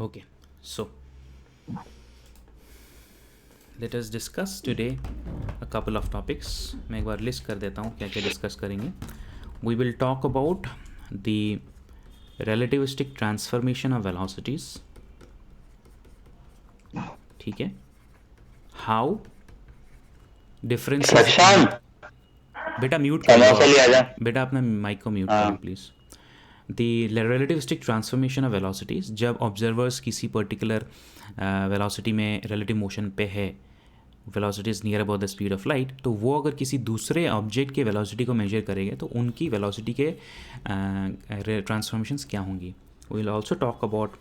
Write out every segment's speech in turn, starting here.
Okay, so let us discuss today a couple of topics. मैं एक बार list कर देता हूँ क्या क्या डिस्कस करेंगे. We will talk about the relativistic transformation of velocities. ठीक है. How differences सक्षम बेटा म्यूट कर लो समोसा ले आजा. बेटा अपना माइक को म्यूट करें हाँ please. The relativistic transformation of velocities, जब ऑब्जर्वर्स किसी पर्टिकुलर वेलोसिटी में रिलेटिव मोशन पे है, velocity is near about the speed of light, तो वो अगर किसी दूसरे ऑब्जेक्ट के वेलोसिटी को मेजर करेंगे तो उनकी वेलोसिटी के ट्रांसफॉर्मेशंस क्या होंगी. We will also talk about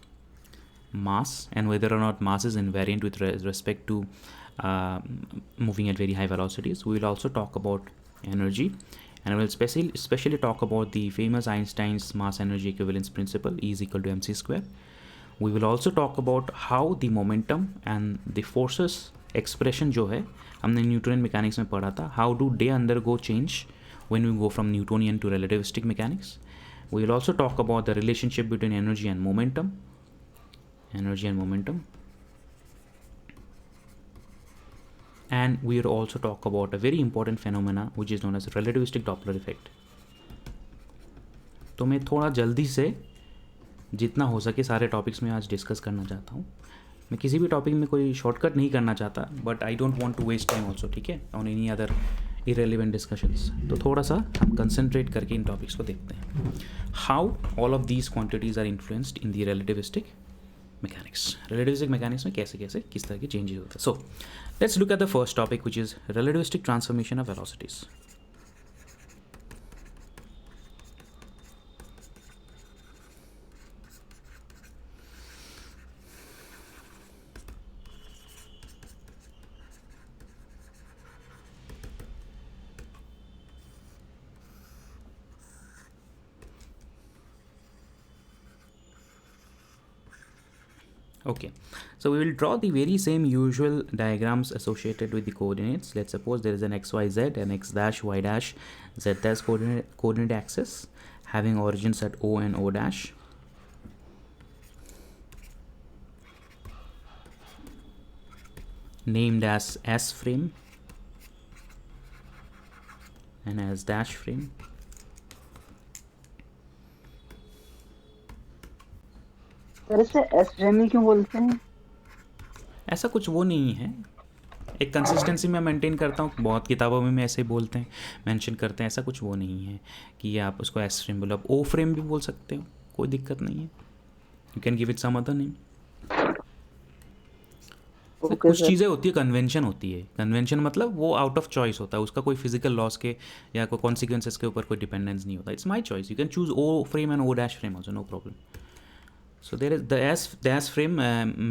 mass and whether or not mass is invariant with respect to moving at very high velocities. We will also talk about energy, and I will especially talk about the famous Einstein's mass energy equivalence principle, E is equal to mc square. We will also talk about how the momentum and the forces expression जो है हमने Newton mechanics में पढ़ा था, how do they undergo change when we go from Newtonian to relativistic mechanics. We will also talk about the relationship between energy and momentum, and we will also talk about a very important phenomena which is known as relativistic Doppler effect. तो मैं थोड़ा जल्दी से जितना हो सके सारे topics में आज डिस्कस करना चाहता हूँ. मैं किसी भी टॉपिक में कोई शॉर्टकट नहीं करना चाहता, but I don't want to waste time also. ठीक है, on any other irrelevant discussions. तो थोड़ा सा हम कंसंट्रेट करके इन टॉपिक्स को देखते हैं. How all of these quantities are influenced in the relativistic mechanics. Relativistic mechanics में कैसे कैसे किस तरह के चेंजेस होते हैं. So let's look at the first topic which is relativistic transformation of velocities. Okay, so we will draw the very same usual diagrams associated with the coordinates. Let's suppose there is an x, y, z and x dash, y dash, z dash coordinate axis having origins at O and O dash. Named as S frame and as dash frame. Sir इसे S frame ही क्यों बोलते हैं? ऐसा कुछ वो नहीं है, एक कंसिस्टेंसी मैं मेंटेन करता हूँ. बहुत किताबों में ऐसे बोलते हैं, मेंशन करते हैं. ऐसा कुछ वो नहीं है कि आप उसको एस फ्रेम बोलो. आप ओ फ्रेम भी बोल सकते हो, कोई दिक्कत नहीं है. You can give it some other name. कुछ चीज़ें होती है, कन्वेंशन होती है. कन्वेंशन मतलब वो आउट ऑफ चॉइस होता है, उसका कोई फिजिकल लॉस के या कोई कॉन्सिक्वेंसेस के ऊपर कोई डिपेंडेंस नहीं होता. It's my choice. You can choose O frame and O dash frame also, no problem. So there is the S frame.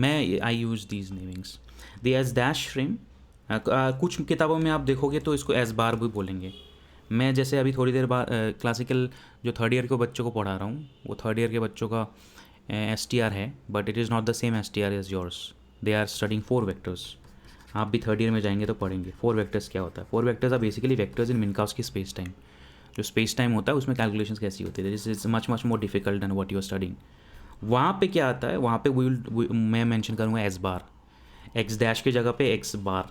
मैं I use these namings. The S dash frame, कुछ किताबों में आप देखोगे तो इसको S बार भी बोलेंगे. मैं जैसे अभी थोड़ी देर बाद क्लासिकल जो थर्ड ईयर के बच्चों को पढ़ा रहा हूँ, वो थर्ड ईयर के बच्चों का STR है, but it is not the same STR as yours. They are studying 4 vectors. आप भी थर्ड ईयर में जाएंगे तो पढ़ेंगे 4 वेक्टर्स क्या होता है. 4 vectors are basically vectors in Minkowski space time. जो स्पेस टाइम होता है उसमें कैलकुलेशन कैसी होती है, this is much more difficult than what you are studying. वहाँ पे क्या आता है, वहाँ पे मैं मेंशन करूँगा एस बार. एक्स डैश की जगह पे एक्स बार.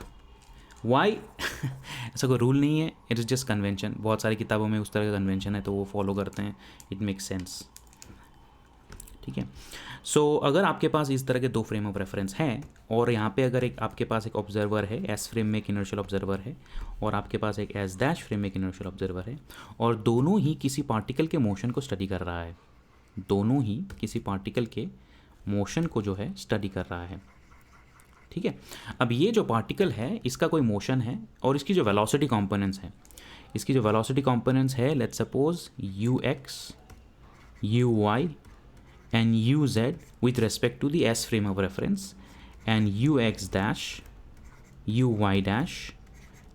वाई ऐसा कोई रूल नहीं है, इट इज़ जस्ट कन्वेंशन. बहुत सारी किताबों में उस तरह का कन्वेंशन है तो वो फॉलो करते हैं. It makes sense. ठीक है. सो अगर आपके पास इस तरह के 2 फ्रेम ऑफ रेफरेंस हैं और यहाँ पे अगर एक आपके पास एक ऑब्जर्वर है, एस फ्रेम में एक इनर्शियल ऑब्जर्वर है, और आपके पास एक एस डैश फ्रेम में एक इनर्शियल ऑब्जर्वर है, और दोनों ही किसी पार्टिकल के मोशन को स्टडी कर रहा है. दोनों ही किसी पार्टिकल के मोशन को जो है स्टडी कर रहा है. ठीक है. अब ये जो पार्टिकल है इसका कोई मोशन है और इसकी जो वेलोसिटी कंपोनेंट्स हैं, इसकी जो वेलोसिटी कंपोनेंट्स है, let's suppose U X, U Y and you Z with respect to the S frame of reference, and U x dash, you Y dash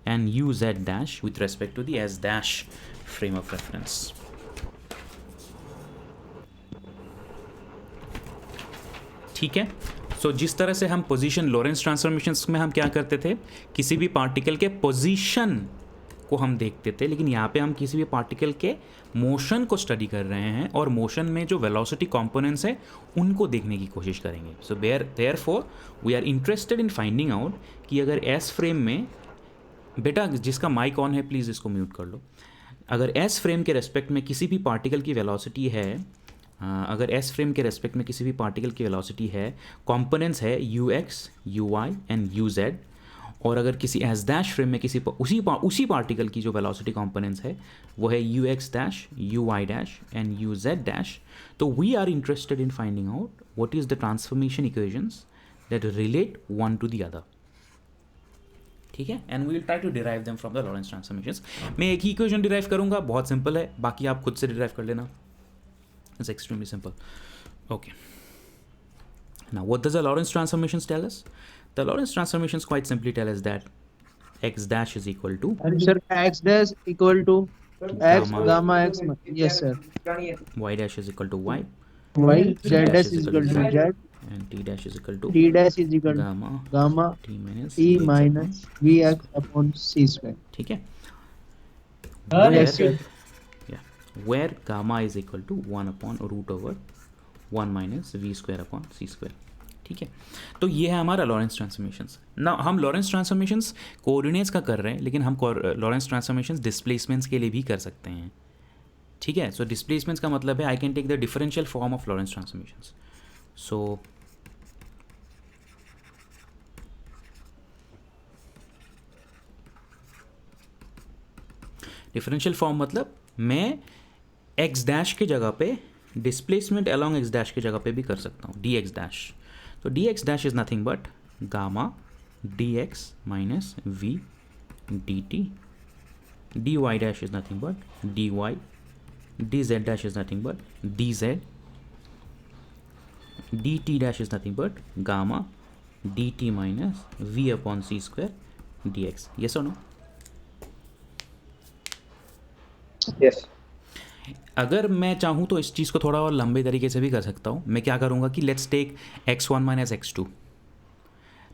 and you Z dash with respect to the S dash frame of reference. ठीक है. सो जिस तरह से हम position Lawrence transformations में हम क्या करते थे, किसी भी पार्टिकल के पोजीशन को हम देखते थे, लेकिन यहाँ पे हम किसी भी पार्टिकल के मोशन को स्टडी कर रहे हैं और मोशन में जो वेलोसिटी कंपोनेंट्स है उनको देखने की कोशिश करेंगे. So therefore we are interested in finding out कि अगर एस फ्रेम में, बेटा जिसका माइक ऑन है प्लीज़ इसको म्यूट कर लो, अगर एस फ्रेम के रेस्पेक्ट में किसी भी पार्टिकल की वेलोसिटी है, अगर एस फ्रेम के रेस्पेक्ट में किसी भी पार्टिकल की वेलोसिटी है, कंपोनेंट्स है you X, U Y and you Z, और अगर किसी एस डैश फ्रेम में उसी पार्टिकल की जो वेलोसिटी कंपोनेंट्स है वो है you x dash, you Y dash and you Z dash, तो we are interested in finding out what is the transformation equations that relate one to the other. ठीक है, and we will try to derive them from the Lorentz transformations. मैं एक ही equation derive करूंगा, बहुत simple है, बाकी आप खुद से डिराइव कर लेना. It's extremely simple. Okay, now what does the Lorentz transformations tell us? The Lorentz transformations quite simply tell us that x dash is equal to Sir, x dash equal to x Gamma. gamma x. Yes, sir. y dash is equal to y, Y T z dash is equal to z. and t dash is equal to T dash is equal to gamma gamma t minus t vx minus vx upon c square. ठीक है. Yes, sir. Where gamma is equal to 1 upon root over 1 minus v square upon c square. ठीक है, तो ये है हमारा Lawrence transformations. ना हम लॉरेंस ट्रांसफॉर्मेशंस कोऑर्डिनेट्स का कर रहे हैं, लेकिन हम लॉरेंस ट्रांसफॉर्मेशंस डिस्प्लेसमेंट्स के लिए भी कर सकते हैं. ठीक है, सो डिस्प्लेसमेंट्स का मतलब है I can take the differential form of Lorentz transformations. So differential form मतलब मैं एक्स डैश की जगह पे डिस्प्लेसमेंट अलॉन्ग एक्स डैश की जगह पे भी कर सकता हूँ, डी एक्स डैश. तो D X dash is nothing but gamma D X minus V D T, D Y dash is nothing but D Y, D Z dash is nothing but D Z, D T dash is nothing but gamma D T minus V upon C square D X. Yes और no? Yes. अगर मैं चाहूँ तो इस चीज़ को थोड़ा और लंबे तरीके से भी कर सकता हूँ. मैं क्या करूँगा कि let's take x1 minus x2,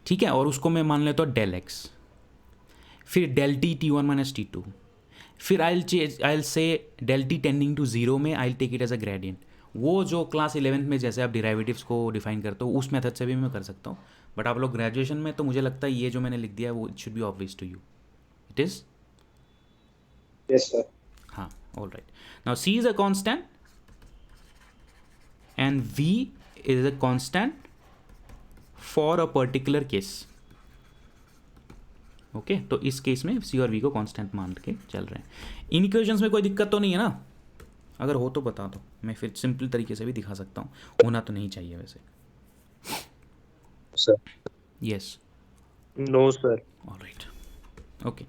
ठीक है, और उसको मैं मान लेता हूँ डेल x, फिर del T t1 minus t2, फिर I say del T tending to zero में I take it as a gradient. वो जो क्लास 11th में जैसे आप डिराइवेटिव्स को डिफाइन करते हो उस मेथड से भी मैं कर सकता हूँ, बट आप लोग ग्रेजुएशन में, तो मुझे लगता है ये जो मैंने लिख दिया है वो it should be obvious to you. It is? Yes sir. हाँ, all right. Now c is a constant and v is a constant for a particular case. Okay, तो इस केस में c और v को कांस्टेंट मान के चल रहे हैं. इन इक्वेशंस में कोई दिक्कत तो नहीं है ना? अगर हो तो बता दो, मैं फिर सिंपल तरीके से भी दिखा सकता हूँ, होना तो नहीं चाहिए वैसे. Sir. Yes. No sir. All right. Okay.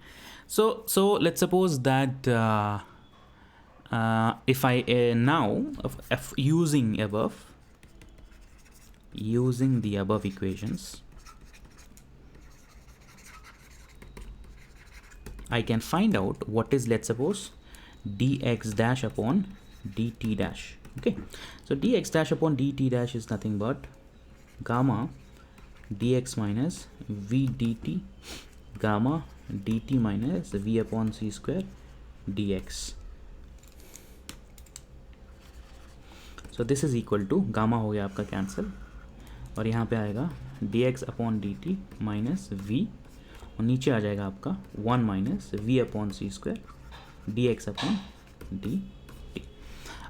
So let's suppose that if I now if using the above equations, I can find out what is, let's suppose, dx dash upon dt dash. Okay, so dx dash upon dt dash is nothing but gamma dx minus v dt gamma dt minus v upon c square dx. So this is equal to gamma हो गया आपका cancel, और यहाँ पे आएगा dx upon dt minus v, और नीचे आ जाएगा आपका 1 माइनस v अपॉन सी स्क्वायर dx अपॉन dt.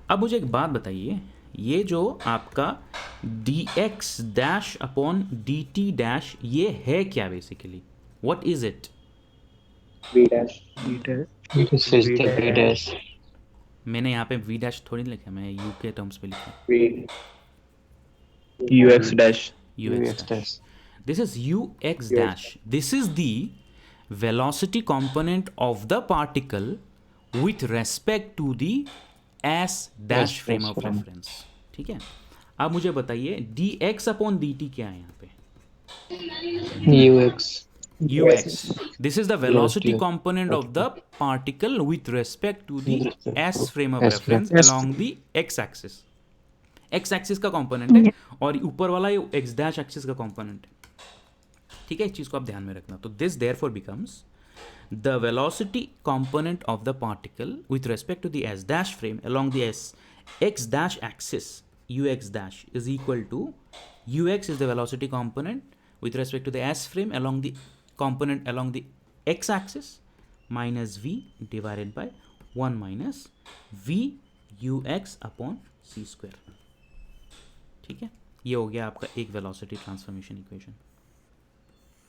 अब मुझे एक बात बताइए, ये जो आपका dx dash upon dt dash ये है क्या basically? What is it? v dash. This is the v dash. मैंने यहाँ पे v डैश थोड़ी नहीं लिखा, मैं u के टर्म्स पे लिखा. v ux dash. ux dash. This is ux dash. This is the velocity component of the particle with respect to the s dash frame of reference. ठीक है, अब मुझे बताइए dx अपॉन dt क्या है यहाँ पे? ux. This is the velocity component of the particle with respect to the s frame of reference along the x axis. x axis का component है और ऊपर वाला ये x dash axis का component है. ठीक है, इस चीज़ को आप ध्यान में रखना. तो this therefore becomes the velocity component of the particle with respect to the s dash frame along the x dash axis ux dash is equal to ux is the velocity component with respect to the s frame along the component along the x axis minus v divided by 1 minus v ux upon c square. ठीक है, ये हो गया आपका एक velocity transformation equation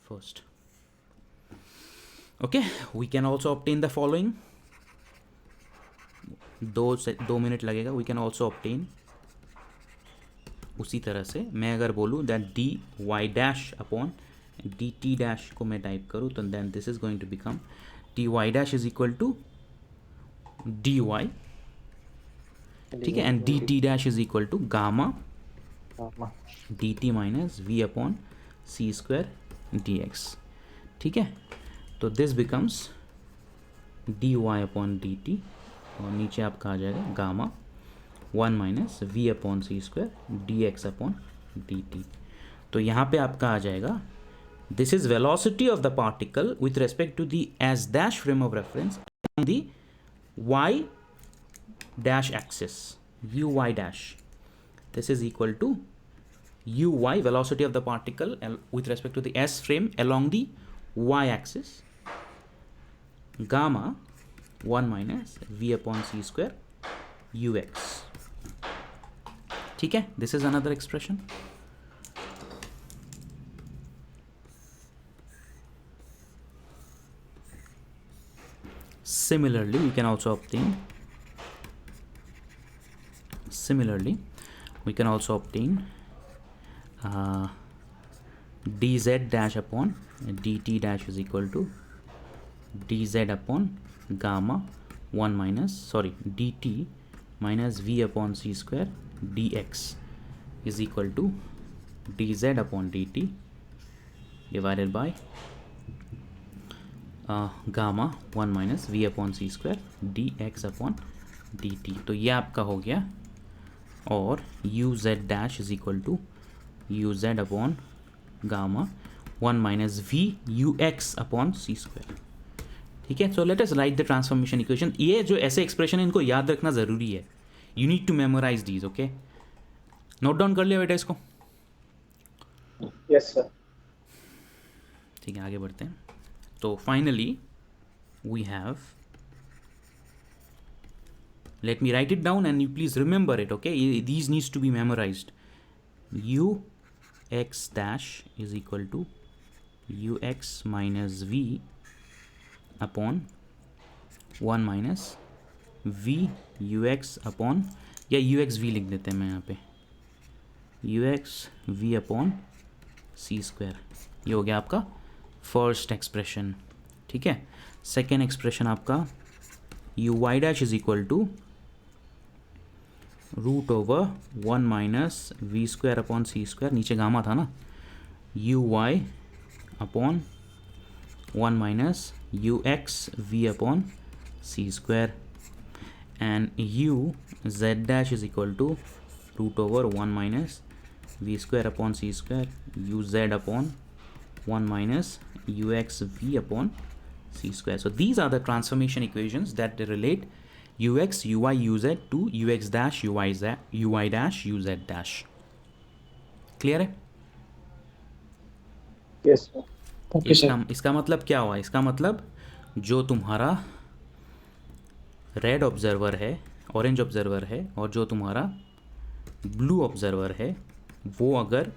first. Okay, we can also obtain the following. 2 minute लगेगा. We can also obtain उसी तरह से. मैं अगर बोलूँ that D Y dash upon D T dash को मैं टाइप करूँ तो then this is going to become D Y dash is equal to D Y. ठीक है, and D T dash is equal to gamma D T minus V upon C square D X. ठीक है, तो this becomes D Y upon D T और नीचे आपका आ जाएगा गामा 1 माइनस वी अपॉन सी square D X upon D T. तो यहाँ पे आपका आ जाएगा this is velocity of the particle with respect to the S dash frame of reference on the Y dash axis U Y dash. This is equal to uy, velocity of the particle with respect to the s frame along the y axis, gamma 1 minus v upon c square ux. ठीक है, this is another expression. Similarly, we can also obtain dz dash upon dt dash is equal to dz upon gamma 1 minus dt minus v upon c square dx is equal to dz upon dt divided by gamma 1 minus v upon c square dx upon dt. तो ये आपका हो गया. और u z dash is equal to u z upon gamma 1 minus v u x upon c square. ठीक है, so let us right the transformation equation. ये जो ऐसे एक्सप्रेशन है इनको याद रखना ज़रूरी है. You need to memorise these. Okay, note down कर लिया बेटा इसको? Yes sir. ठीक है, आगे बढ़ते हैं. तो finally we have, let me write it down and you please remember it. Okay, these needs to be memorized. U x dash is equal to ux minus v upon 1 minus v ux upon, या ux v लिख देते हैं मैं यहाँ पे, ux v upon c square. ये हो गया आपका फर्स्ट एक्सप्रेशन. ठीक है, सेकेंड एक्सप्रेशन आपका u y dash is equal to root over 1 minus we square upon C square, नीचे गामा था ना, U Y upon 1 minus U X V upon C square, and you Z dash is equal to root over 1 minus we square upon C square U Z upon 1 minus U X V upon c square. So these are the transformation equations that relate ux uy uz to ux dash uy dash uz dash. Clear है? Yes sir. इसका मतलब क्या हुआ? इसका मतलब जो तुम्हारा red observer है, ऑरेंज ऑब्जर्वर है, और जो तुम्हारा ब्लू ऑब्जर्वर है, वो अगर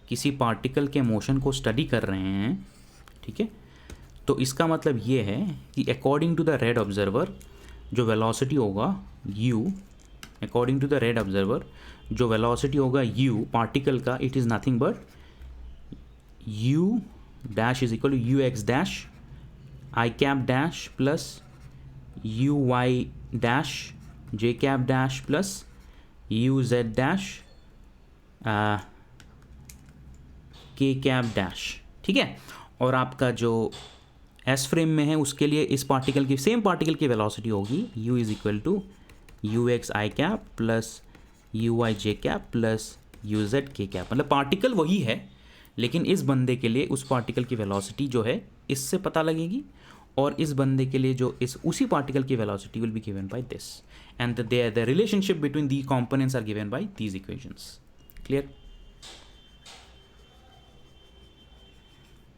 किसी पार्टिकल के मोशन को स्टडी कर रहे हैं, ठीक है, तो इसका मतलब ये है कि according to the red observer जो वेलोसिटी होगा u, according to the red observer जो वेलोसिटी होगा u पार्टिकल का, it is nothing but u dash is equal to U x dash I cap dash plus U Y dash J cap dash plus U Z dash K cap dash. ठीक है, और आपका जो S frame में है उसके लिए इस पार्टिकल की, सेम पार्टिकल की वेलोसिटी होगी u is equal to U X I cap plus U Y J cap plus U Z K cap. मतलब पार्टिकल वही है, लेकिन इस बंदे के लिए उस पार्टिकल की वेलोसिटी जो है इससे पता लगेगी, और इस बंदे के लिए जो इस उसी पार्टिकल की velocity will be given by this, and the relationship between the components are given by these equations. Clear?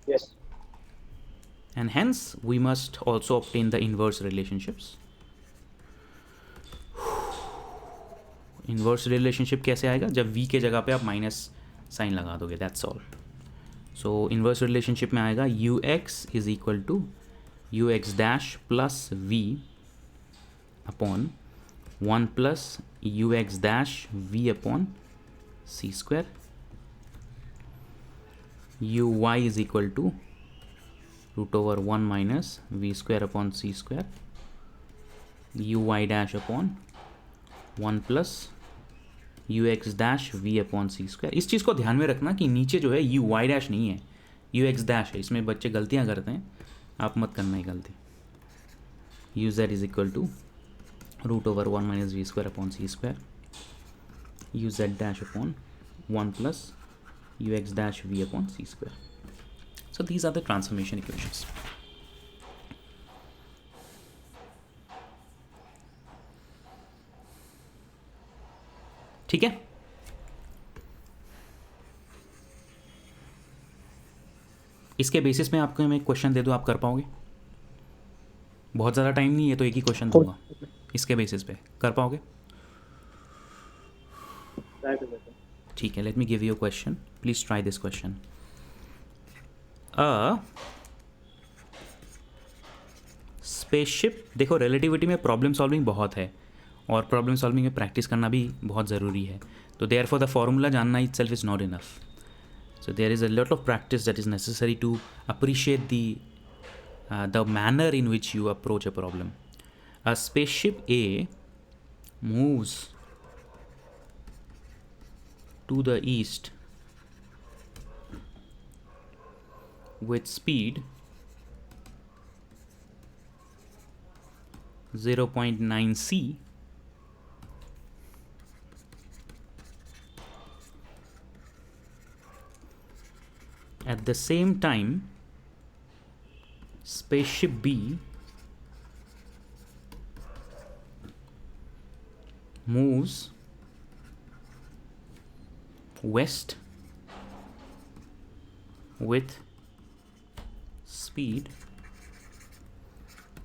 Yes. And hence we must also obtain the inverse relationships. Inverse relationship कैसे आएगा? जब v के जगह पे आप minus sign लगा दोगे, that's all. So inverse relationship में आएगा U X is equal to U x dash plus V upon 1 plus U x dash V upon C square. U Y is equal to root over 1 minus we square upon C square. U Y dash upon 1 plus U x dash V upon C square. इस चीज़ को ध्यान में रखना कि नीचे जो है यू वाई डैश नहीं है, यू एक्स डैश है. इसमें बच्चे गलतियाँ करते हैं, आप मत करना ही गलती. U Z is equal to root over 1 minus we square upon C square. U Z dash upon 1 plus U x dash V upon C square. So these are the transformation equations. ठीक है? इसके basis में आपको मैं एक question दे दूँ, आप कर पाओगे? बहुत ज़्यादा टाइम नहीं है तो एक ही क्वेश्चन दूंगा. इसके बेसिस पे कर पाओगे? ठीक है, let me give you a question. Please try this question. Spaceship, देखो रिलेटिविटी में प्रॉब्लम सॉल्विंग बहुत है और प्रॉब्लम सॉल्विंग में प्रैक्टिस करना भी बहुत ज़रूरी है. तो देयर फॉर द फॉर्मूला जानना it self is not enough. So there is a lot of practice that is necessary to appreciate the manner in which you approach a problem. A spaceship A moves to the east with speed 0.9 c at the same time. Spaceship B moves west with speed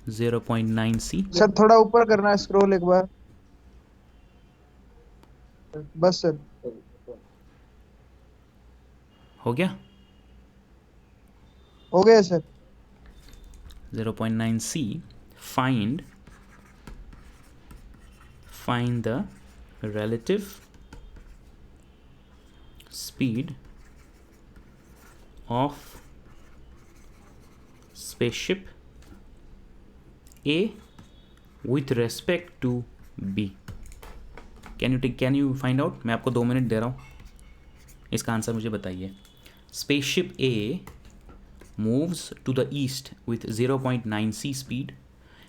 0.9 c. Sir थोड़ा ऊपर करना है, scroll एक बार. बस sir. हो गया? हो गया sir. 0.9 c. Find the relative speed of spaceship A with respect to B. Can you find out? मैं आपको 2 मिनट दे रहा हूँ, इसका आंसर मुझे बताइए. Spaceship A moves to the east with 0.9 c speed.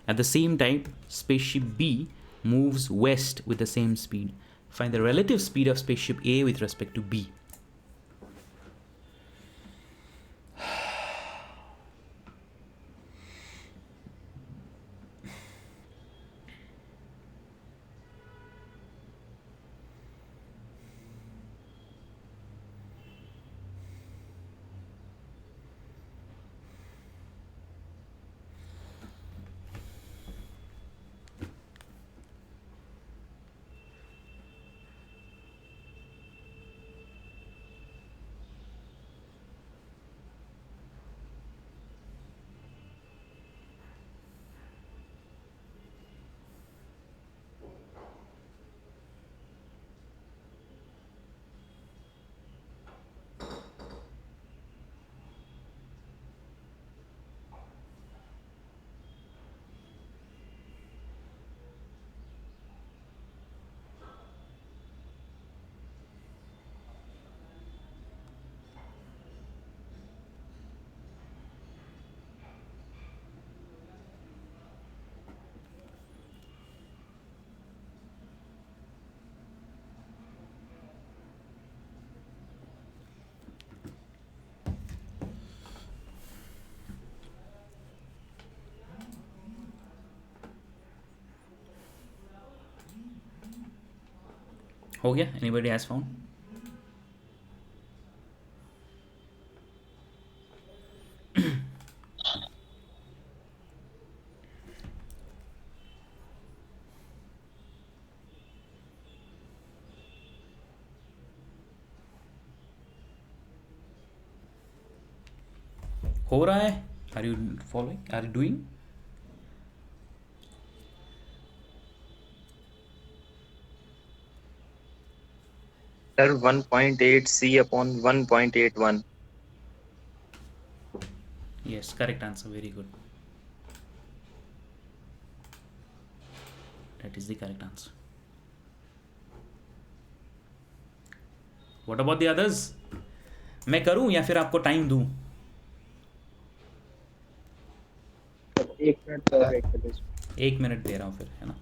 At the same time, spaceship B moves west with the same speed. Find the relative speed of spaceship A with respect to B. हो गया? Anybody has found? हो रहा है? Are you following? Are you doing? Sir, 1.8 C upon 1.81. Yes, correct answer. Very good. That is the correct answer. What about the others? मैं करूं या फिर आपको टाइम दूं? 1 मिनट का वेट कर लीजिए। 1 मिनट दे रहा हूं फिर, है ना?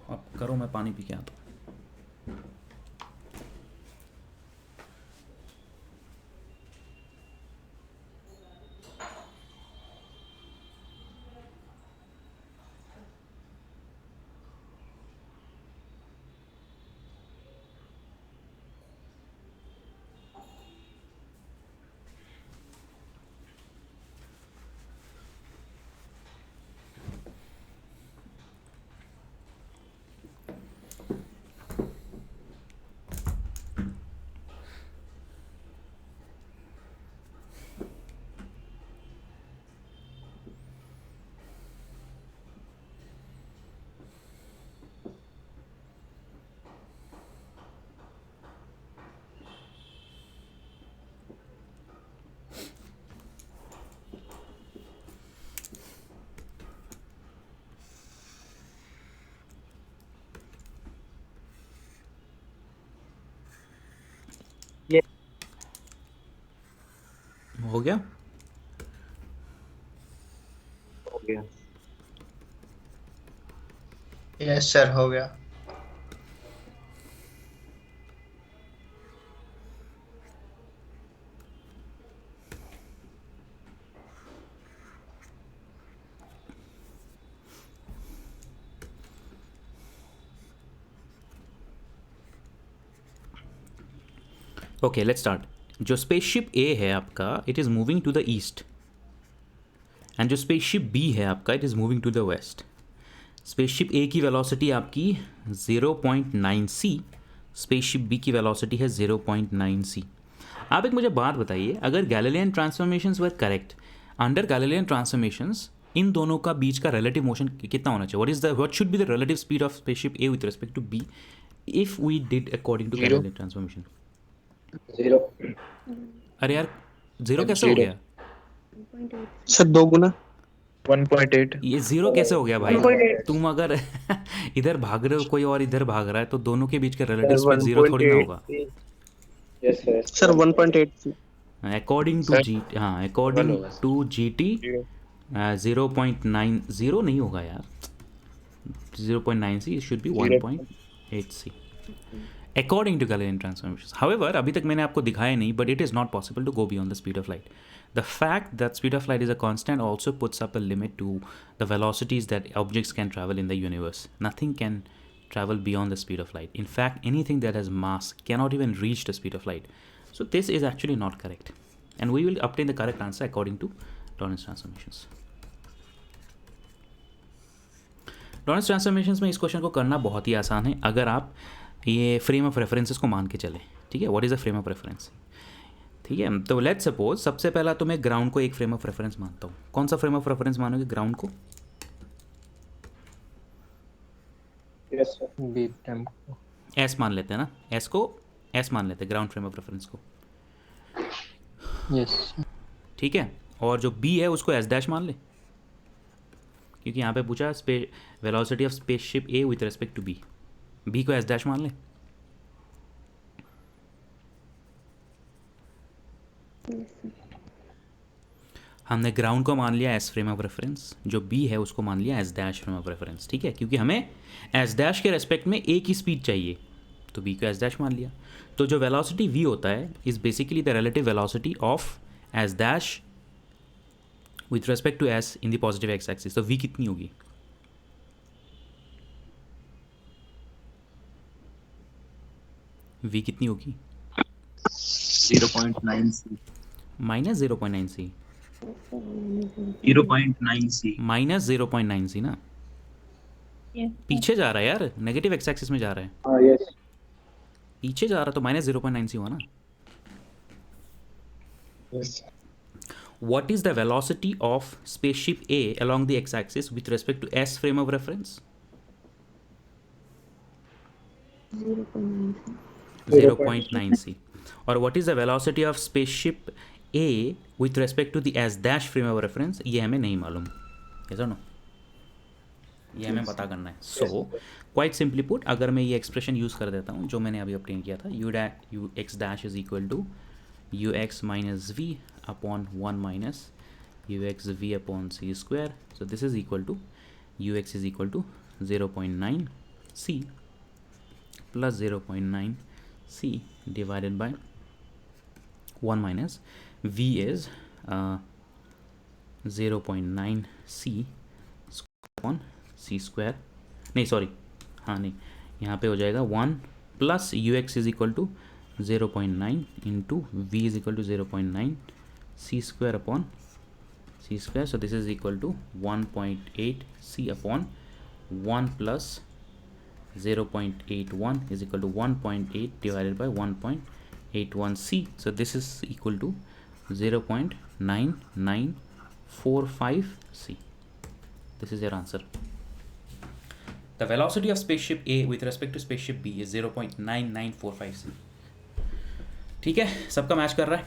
अब करो, मैं पानी पी के आता हूं। हो गया? हो गया। यस सर, हो गया। Okay, let's start. जो स्पेसशिप ए है आपका, it is moving to the east, and जो स्पेसशिप बी है आपका, it is moving to the west. Spaceship A की वेलोसिटी आपकी 0.9 c, स्पेसशिप बी की वेलोसिटी है 0.9 c। आप एक मुझे बात बताइए, अगर Galilean transformations were correct, under Galilean transformations इन दोनों का बीच का रिलेटिव मोशन कितना होना चाहिए? What should be the relative speed of spaceship A with respect to B if we did according to Galilean transformation? 0 अरे यार, 0 कैसे हो Zero. गया? सर 2 गुना 1.8 ये 0 कैसे हो गया भाई? तुम अगर इधर भाग रहे हो, कोई और इधर भाग रहा है, तो दोनों के बीच का रिलेटिव स्पीड 0 थोड़ी ना होगा। Yes sir. Sir 1.8 according to जी, हाँ, अकॉर्डिंग टू जी टी 0.90 नहीं होगा यार, 0.9 C, should be 1.8 C according to Galilean transformations. However, अभी तक मैंने आपको दिखाया नहीं, but it is not possible to go beyond the speed of light. The fact that speed of light is a constant also puts up a limit to the velocities that objects can travel in the universe. Nothing can travel beyond the speed of light. In fact, anything that has mass cannot even reach the speed of light. So this is actually not correct. And we will obtain the correct answer according to Lorentz transformations. Lorentz transformations में इस question को करना बहुत ही आसान है अगर आप ये फ्रेम ऑफ रेफरेंसेस को मान के चलें. ठीक है, what is a frame of reference? ठीक है, तो लेट्स सपोज सबसे पहला तो मैं ग्राउंड को एक फ्रेम ऑफ रेफरेंस मानता हूँ. कौन सा फ्रेम ऑफ रेफरेंस मानोगे ग्राउंड को? यस सर, बी टाइम एस मान लेते हैं ना, एस को एस मान लेते हैं ग्राउंड फ्रेम ऑफ रेफरेंस को. यस ठीक है, और जो बी है उसको एस डैश मान ले, क्योंकि यहाँ पे पूछा velocity of spaceship A with respect to B. B को एस डैश मान ले. हमने ग्राउंड को मान लिया एस फ्रेम ऑफ रेफरेंस, जो बी है उसको मान लिया S dash frame of reference. ठीक है, क्योंकि हमें एस डैश के रेस्पेक्ट में ए की स्पीड चाहिए, तो बी को एस डैश मान लिया. तो जो वेलोसिटी वी होता है is basically the relative velocity of S dash with respect to S in the positive X axis. तो वी कितनी होगी? v कितनी होगी? 0.9 c. Minus 0.9 C, 0.9 c. Minus 0.9 C ना, पीछे जा रहा है यार, नेगेटिव एक्स एक्सिस में जा रहा है, हाँ यस पीछे जा रहा तो माइनस 0.9 सी हुआ ना. Yes What is the velocity of spaceship A along the x-axis with respect to S frame of reference? 0.9 c. और what is the velocity of spaceship A with respect to the S dash frame of reference? ये हमें नहीं मालूम, yes or no? ये हमें पता करना है. So quite simply put, अगर मैं ये एक्सप्रेशन यूज़ कर देता हूँ जो मैंने अभी ऑब्टेन किया था, u x dash is equal to ux minus v upon 1 minus ux v upon c square. So this is equal to ux is equal to 0.9 c plus 0.9 c divided by 1 minus v is 0.9 c upon c square. नहीं sorry, हाँ नहीं, यहाँ पे हो जाएगा 1 plus ux is equal to 0.9 into v is equal to 0.9 c square upon c स्क्वायर. So this is equal to 1.8 c upon 1 plus 0.81 is equal to 1.8 divided by 1.81 c. So this is equal to 0.9945 c. This is your answer. The velocity of spaceship A with respect to spaceship B is 0.9945 c. ठीक है, सबका match कर रहा है.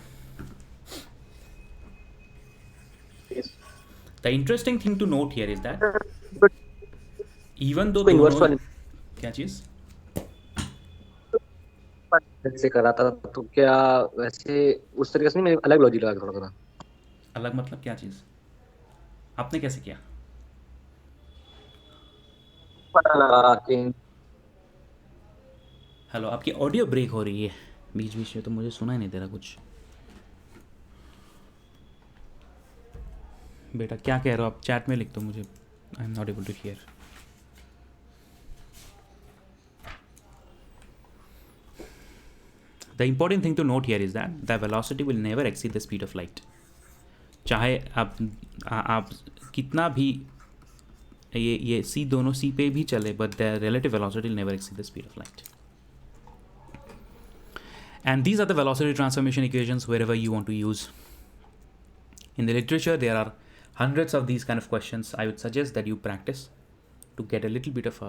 Yes The interesting thing to note here is that even though inverse दोनों, वाले क्या चीज़? से करा था तो क्या वैसे उस तरीके से नहीं, मैं अलग लॉजिक लगा के थोड़ा सा. अलग मतलब क्या चीज़? आपने कैसे किया? पता लगा कि हेलो, आपकी ऑडियो ब्रेक हो रही है बीच बीच में, तो मुझे सुना ही नहीं दे रहा कुछ. बेटा क्या कह रहे हो आप? चैट में लिख दो मुझे. I am not able to hear. The important thing to note here is that the velocity will never exceed the speed of light. चाहे आप कितना भी ये c दोनों c पे भी चले, but the relative velocity will never exceed the speed of light. And these are the velocity transformation equations wherever you want to use. In the literature, there are hundreds of these kind of questions. I would suggest that you practice to get a little bit of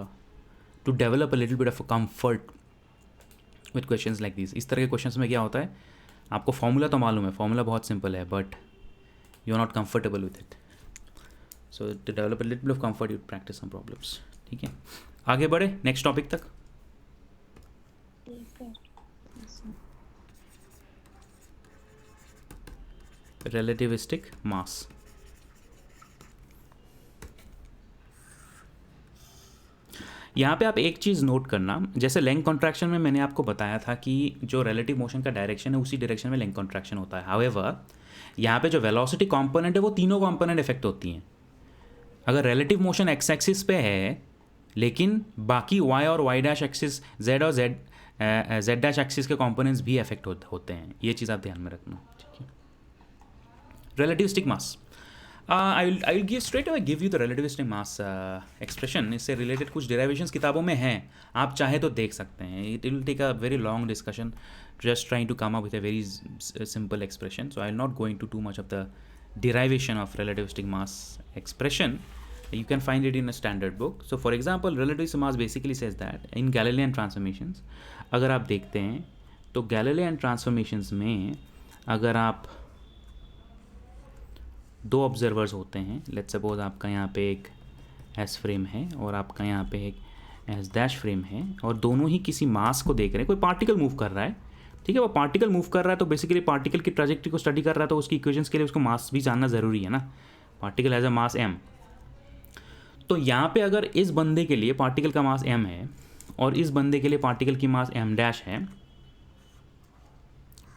to develop a little bit of a comfort with questions like these. इस तरह के questions में क्या होता है, आपको formula तो मालूम है, फॉर्मूला बहुत सिंपल है, but you are not comfortable with it. So to develop a little bit of comfort you practice some problems. ठीक है, आगे बढ़े नेक्स्ट टॉपिक तक. Relativistic mass. यहाँ पे आप एक चीज़ नोट करना, जैसे लेंथ कॉन्ट्रैक्शन में मैंने आपको बताया था कि जो रिलेटिव मोशन का डायरेक्शन है उसी डायरेक्शन में लेंथ कॉन्ट्रैक्शन होता है. हाउएवर यहाँ पे जो वेलोसिटी कंपोनेंट है वो तीनों कंपोनेंट इफेक्ट होती हैं. अगर रिलेटिव मोशन एक्स एक्सिस पे है लेकिन बाकी वाई और वाई डैश एक्सिस, जेड और जेड डैश एक्सिस के कंपोनेंट्स भी इफेक्ट होते हैं. ये चीज़ आप ध्यान में रखना. ठीक है, relativistic mass. I will give straight away give you the relativistic mass expression. इससे रिलेटेड कुछ डेरिवेशंस किताबों में हैं, आप चाहे तो देख सकते हैं. It will take a very long discussion just trying to come up with a very simple expression. So I will not go into too much of the derivation of relativistic mass expression. You can find it in a standard book. So for example, relativistic mass basically says that in Galilean transformations, अगर आप देखते हैं तो Galilean transformations में अगर आप दो observers होते हैं, लेट्स सपोज आपका यहाँ पे एक एस फ्रेम है और आपका यहाँ पे एक एस डैश फ्रेम है, और दोनों ही किसी मास को देख रहे हैं. कोई पार्टिकल मूव कर रहा है, ठीक है, वो पार्टिकल मूव कर रहा है तो बेसिकली पार्टिकल की ट्रैजेक्टरी को स्टडी कर रहा है, तो उसकी इक्वेशंस के लिए उसको मास भी जानना ज़रूरी है ना. Particle has a mass m. तो यहाँ पे अगर इस बंदे के लिए पार्टिकल का मास m है और इस बंदे के लिए पार्टिकल की मास m डैश है,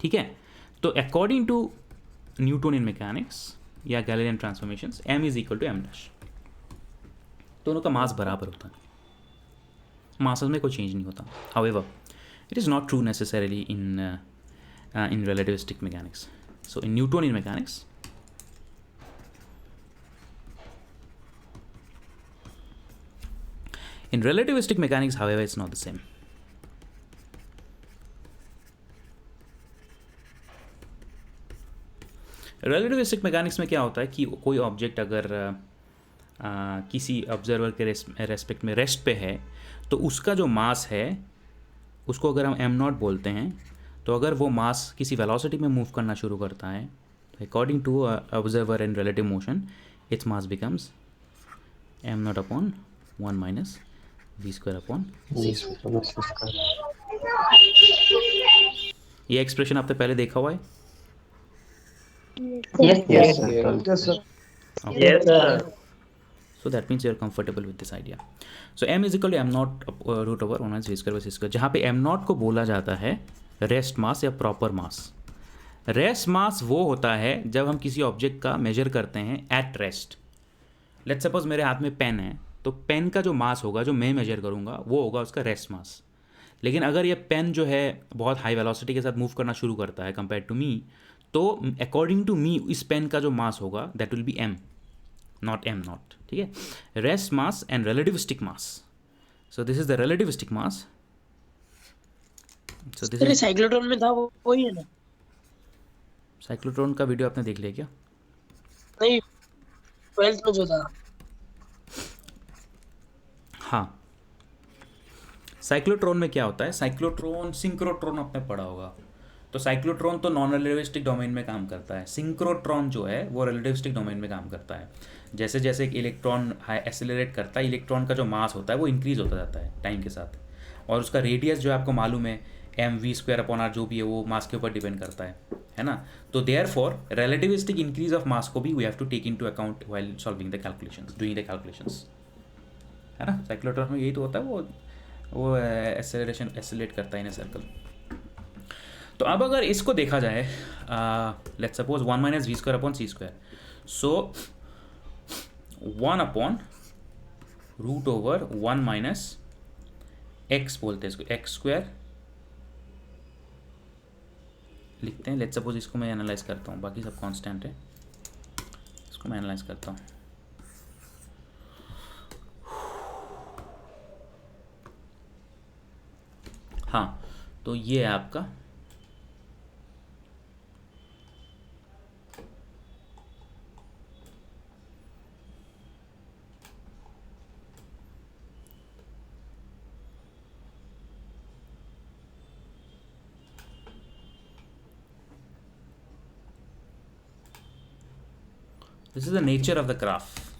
ठीक है, तो according to Newton in mechanics या Galilean transformations m is equal to m dash. दोनों का मास बराबर होता है, मास में कोई चेंज नहीं होता. However It is not true necessarily in relativistic mechanics. So in Newtonian mechanics, in relativistic mechanics, however, it's not the same. Relativistic mechanics में क्या होता है कि कोई ऑब्जेक्ट अगर किसी ऑब्जर्वर के रेस्पेक्ट में रेस्ट पे है तो उसका जो मास है उसको अगर हम m0 बोलते हैं, तो अगर वो मास किसी वेलोसिटी में मूव करना शुरू करता है, according to observer in relative motion, it's mass becomes m0 upon 1 minus v² upon c²। ये एक्सप्रेशन आपने पहले देखा हुआ है? Yes, Yes, sir. sir. Yes, sir. Okay. Yes, sir. So that means you are comfortable with this idea. So m is equal to m0 root over 1 minus v²/c², जहाँ पे m0 को बोला जाता है रेस्ट मास या proper मास। Rest mass वो होता है जब हम किसी ऑब्जेक्ट का मेजर करते हैं एट रेस्ट। लेट्स सपोज मेरे हाथ में पेन है, तो पेन का जो मास होगा जो मैं मेजर करूँगा वो होगा उसका रेस्ट मास। लेकिन अगर ये पेन जो है बहुत हाई वेलोसिटी के साथ मूव करना शुरू करता है कंपेयर टू मी, तो अकॉर्डिंग टू मी इस पेन का जो मास होगा that will be m, not m0। ठीक है, rest mass and relativistic mass. So this is the relativistic mass. So this is cyclotron में था वो वही है ना? साइक्लोट्रॉन का वीडियो आपने देख लिया क्या? नहीं, 12th में जो था। हाँ, साइक्लोट्रॉन में क्या होता है, साइक्लोट्रॉन सिंक्रोट्रॉन आपने पढ़ा होगा। तो साइक्लोट्रॉन तो नॉन रिलेटिविस्टिक डोमेन में काम करता है, सिंक्रोट्रॉन जो है वो रिलेटिविस्टिक डोमेन में काम करता है। जैसे जैसे एक इलेक्ट्रॉन एक्सेलरेट करता है, इलेक्ट्रॉन का जो मास होता है वो इंक्रीज होता जाता है टाइम के साथ, और उसका रेडियस जो है आपको मालूम है mv²/r जो भी है वो मास के ऊपर डिपेंड करता है ना। तो therefore relativistic increase of mass को भी we have to take into account while solving the calculations, doing the calculations, है ना। साइक्लोट्रॉन में यही तो होता है, वो एक्सेलरेट करता है इन ए सर्कल। तो अब अगर इसको देखा जाए, let's suppose 1 minus v² upon c², so 1 upon root over 1 minus x बोलते हैं इसको, x² लिखते हैं। लेट्स सपोज इसको मैं एनालाइज करता हूँ, बाकी सब कांस्टेंट है, इसको मैं एनालाइज करता हूँ। हाँ, तो ये है आपका this is the nature of the graph.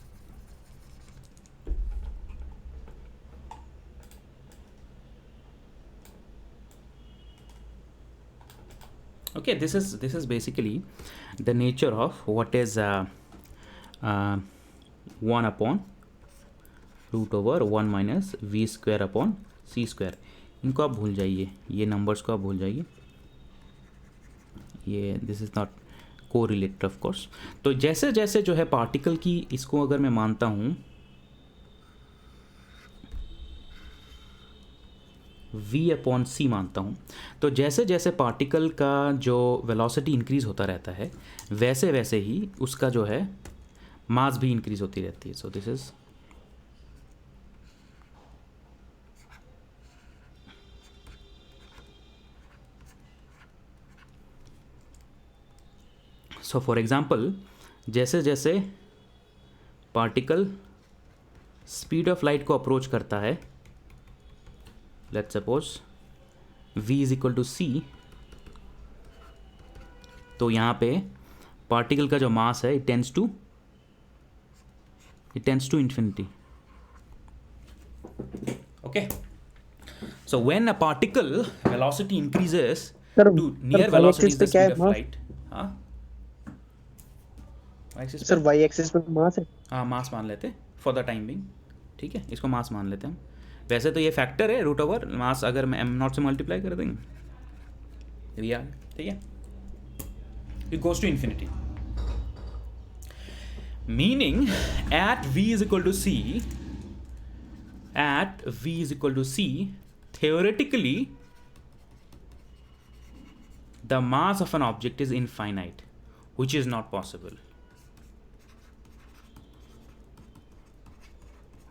Okay, this is basically the nature of what is 1 upon root over 1 minus v² upon c²। इनको आप भूल जाइए, ये नंबर्स को आप भूल जाइए, ये दिस इज़ नॉट को रिलेटेड ऑफ कोर्स। तो जैसे जैसे जो है पार्टिकल की, इसको अगर मैं मानता हूँ v अपॉन c मानता हूँ, तो जैसे जैसे पार्टिकल का जो वेलोसिटी इंक्रीज होता रहता है वैसे वैसे ही उसका जो है मास भी इंक्रीज होती रहती है। So this is so for example, जैसे जैसे पार्टिकल स्पीड ऑफ लाइट को अप्रोच करता है, let's suppose v is equal to c, तो यहाँ पे पार्टिकल का जो मास है it tends to infinity. Okay, so when a particle velocity increases to near velocity the speed of light. हाँ सर y एक्सिस पे मास है। हाँ, मास मान लेते फॉर द टाइम बिंग, ठीक है, इसको मास मान लेते हैं हम। वैसे तो ये फैक्टर है रूट ओवर मास, अगर मैं m0 से मल्टीप्लाई कर देंगे यार, ठीक है, it goes to infinity, meaning at v is equal to c, theoretically the mass of an object is infinite, which is not possible.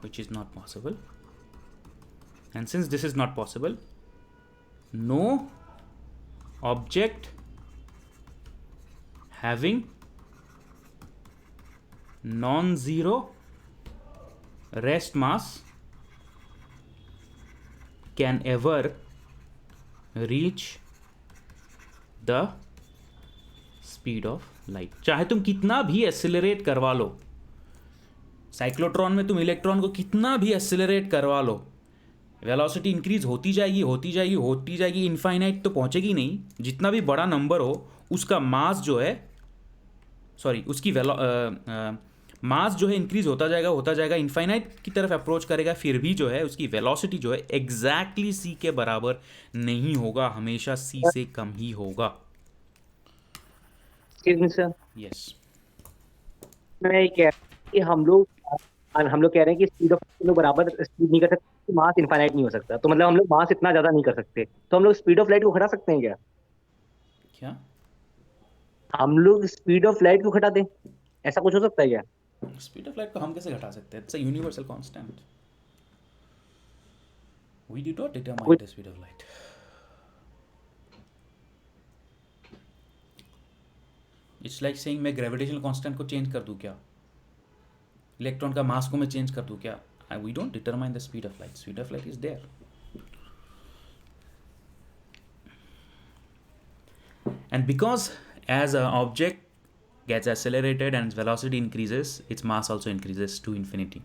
Which is not possible. And since this is not possible, no object having non-zero rest mass can ever reach the speed of light. चाहे तुम कितना भी accelerate करवा लो, cyclotron में तुम electron को कितना भी एक्सेलरेट करवा लो, वेलोसिटी इंक्रीज होती जाएगी होती जाएगी होती जाएगी, इनफाइनाइट तो पहुंचेगी नहीं. जितना भी बड़ा नंबर हो उसका मास जो है, सॉरी उसकी मास जो है इंक्रीज होता जाएगा इनफाइनाइट की तरफ अप्रोच करेगा, फिर भी जो है उसकी वेलोसिटी जो है एग्जैक्टली सी के बराबर नहीं होगा, हमेशा सी से कम ही होगा. Sir yes. मैं ये कह रहा हूं कि हम लोग कह रहे हैं कि स्पीड ऑफ लोग बराबर स्पीड नहीं कर सकते, मास इनफाइनाइट नहीं हो सकता. तो मतलब हम लोग मास इतना ज्यादा नहीं कर सकते, तो हम लोग स्पीड ऑफ लाइट को घटा सकते हैं क्या? क्या हम लोग स्पीड ऑफ लाइट को घटा दें, ऐसा कुछ हो सकता है क्या? स्पीड ऑफ लाइट को हम कैसे घटा सकते हैं? It's a universal constant. We did not determine the speed of light. It's like saying मैं ग्रेविटेशनल कांस्टेंट को चेंज कर दूं क्या? इलेक्ट्रॉन का मास को मैं चेंज कर दूं क्या? We don't determine the speed of light. Speed of light is there. And because as an object gets accelerated and its velocity increases, its mass also increases to infinity,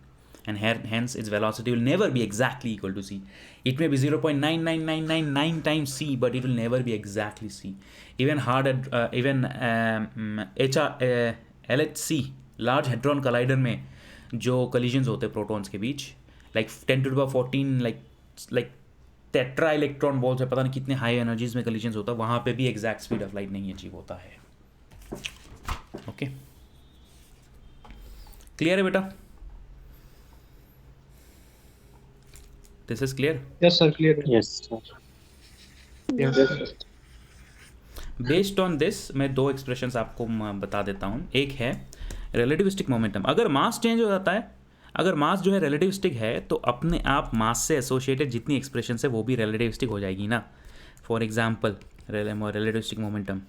and hence its velocity will never be exactly equal to c. It may be 0.99999 times c, but it will never be exactly c. Even LHC, Large Hadron Collider में जो collisions होते हैं protons के बीच, like 10 to the power 14 like tetra electron balls है, पता नहीं कितने high energies में कलिजन्स होता है, वहाँ पे भी एग्जैक्ट स्पीड ऑफ लाइट नहीं अचीव होता है. ओके, क्लियर है बेटा? This is clear? Yes, sir. Clear. Yes, sir. Yes. Based on this मैं दो एक्सप्रेशंस आपको बता देता हूँ. एक है रिलेटिविस्टिक मोमेंटम. अगर मास चेंज हो जाता है, अगर मास जो है रिलेटिविस्टिक है, तो अपने आप मास से एसोसिएटेड जितनी एक्सप्रेशन है वो भी रिलेटिविस्टिक हो जाएगी ना. फॉर एग्जांपल रिलेटिविस्टिक मोमेंटम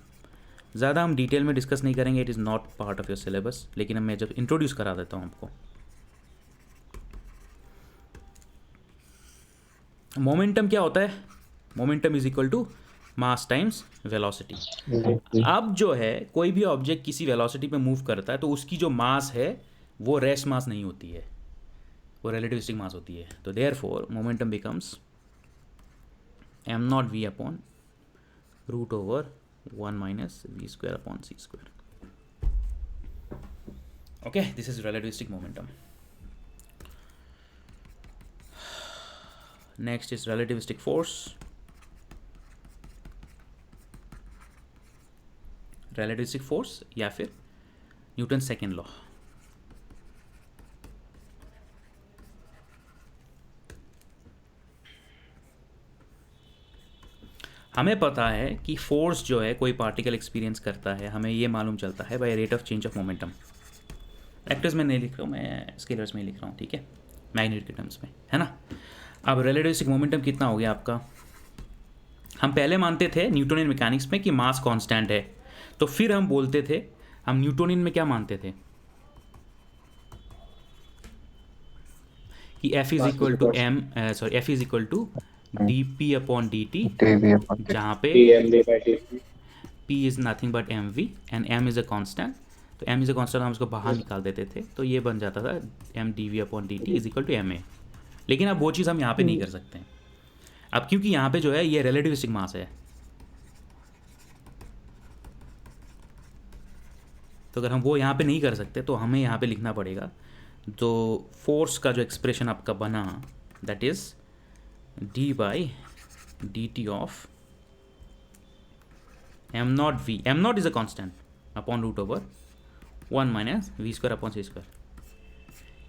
ज़्यादा हम डिटेल में डिस्कस नहीं करेंगे, it is not part of your syllabus, लेकिन मैं जब इंट्रोड्यूस करा देता हूँ आपको. मोमेंटम क्या होता है? Momentum is equal to mass times velocity. अब जो है कोई भी ऑब्जेक्ट किसी वेलोसिटी पे मूव करता है तो उसकी जो मास है वो रेस्ट मास नहीं होती है, वो रिलेटिविस्टिक मास होती है. तो therefore momentum becomes m0 v upon root over 1 minus v square upon c square. Okay, this is relativistic momentum. Next is relativistic force. Relativistic force या फिर न्यूटन सेकेंड लॉ. हमें पता है कि फोर्स जो है कोई पार्टिकल एक्सपीरियंस करता है, हमें ये मालूम चलता है by rate of change of momentum. Vectors में नहीं लिख रहा हूँ मैं, स्केलर्स में लिख रहा हूँ, ठीक है, मैग्नेटिक के टर्म्स में, है ना. अब रिलेटिविस्टिक मोमेंटम कितना हो गया आपका? हम पहले मानते थे न्यूटोनियन मैकेनिक्स में कि मास कांस्टेंट है, तो फिर हम बोलते थे, हम न्यूटोनियन में क्या मानते थे कि F is equal to m, sorry F is equal to dp upon dt, जहाँ पे p is nothing but mv and m is a constant. तो m इज अ कांस्टेंट हम उसको बाहर निकाल देते थे, तो ये बन जाता था m dv upon dt is equal to ma. लेकिन अब वो चीज़ हम यहाँ पे नहीं कर सकते हैं अब, क्योंकि यहाँ पे जो है ये रिलेटिविस्टिक मास है. तो अगर हम वो यहाँ पे नहीं कर सकते तो हमें यहाँ पे लिखना पड़ेगा. तो फोर्स का जो एक्सप्रेशन आपका बना, that is d by dt of m0 v. m0 is a constant upon root over 1 minus v square upon c square.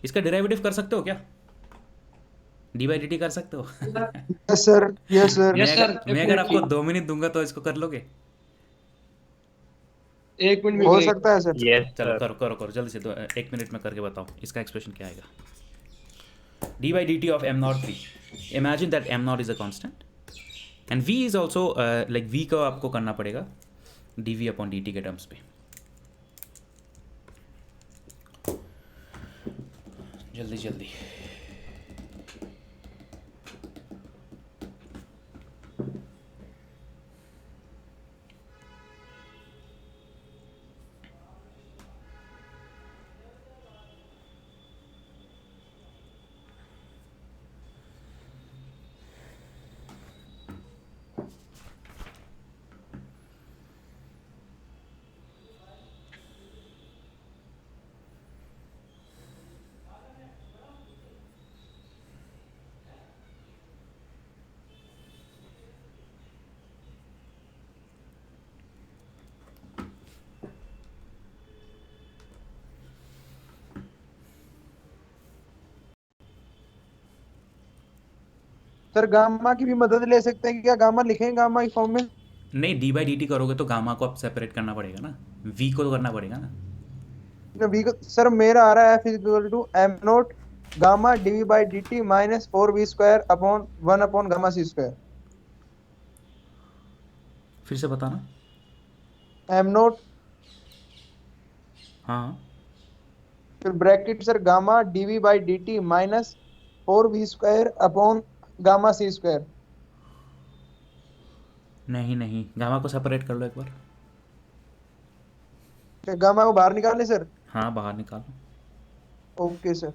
इसका डेरिवेटिव कर सकते हो क्या? d by dt कर सकते हो? Yes, sir. Yes, sir. मैं अगर आपको 2 मिनट दूंगा तो इसको कर लोगे? एक मिनट में हो break। सकता है सर। यस चलो सर। करो करो करो जल्दी से, तो 1 मिनट में करके बताओ इसका एक्सप्रेशन क्या आएगा। D by d t of m not v, imagine that m not is a constant and v is also like v को आपको करना पड़ेगा d v upon D t के टर्म्स पे। जल्दी जल्दी। सर गामा की भी मदद ले सकते हैं क्या? गामा लिखें गामा की फॉर्म में? नहीं, डी बाई डी टी करोगे तो गामा को आप सेपरेट करना पड़ेगा ना, वी को तो करना पड़ेगा ना। वी को सर मेरा आ रहा है F is equal to m not gamma d v by d T minus 4v square upon 1 upon gamma c square. फिर से बताना। एम नोट हाँ फिर bracket sir gamma d v by d T minus 4v square upon gamma c square. नहीं नहीं, gamma को separate कर लो एक बार। गामा को बाहर निकालें सर? हाँ बाहर निकालो। Okay sir.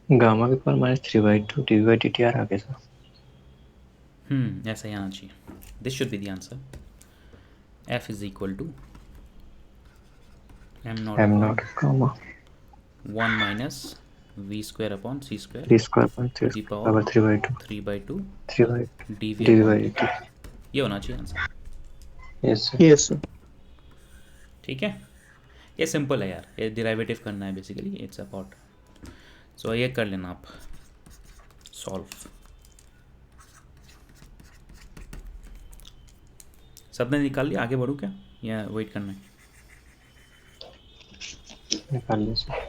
गामा के ऊपर -3/2 dv/dt आ रहा है सर। ऐसा ही आना चाहिए। This should be the answer. F is equal to m not gamma 1 minus we square upon C square 3/2 the power 3/2 d v dv/dt। ये होना चाहिए answer. Yes sir. Yes sir. ठीक है, ये सिंपल है यार, ये डिराइवेटिव करना है बेसिकली, इट्स अबाउट। सो ये कर लेना आप सॉल्व। सबने निकाल लिया, आगे बढ़ूँ क्या या वेट करना है? निकाल लिया सर।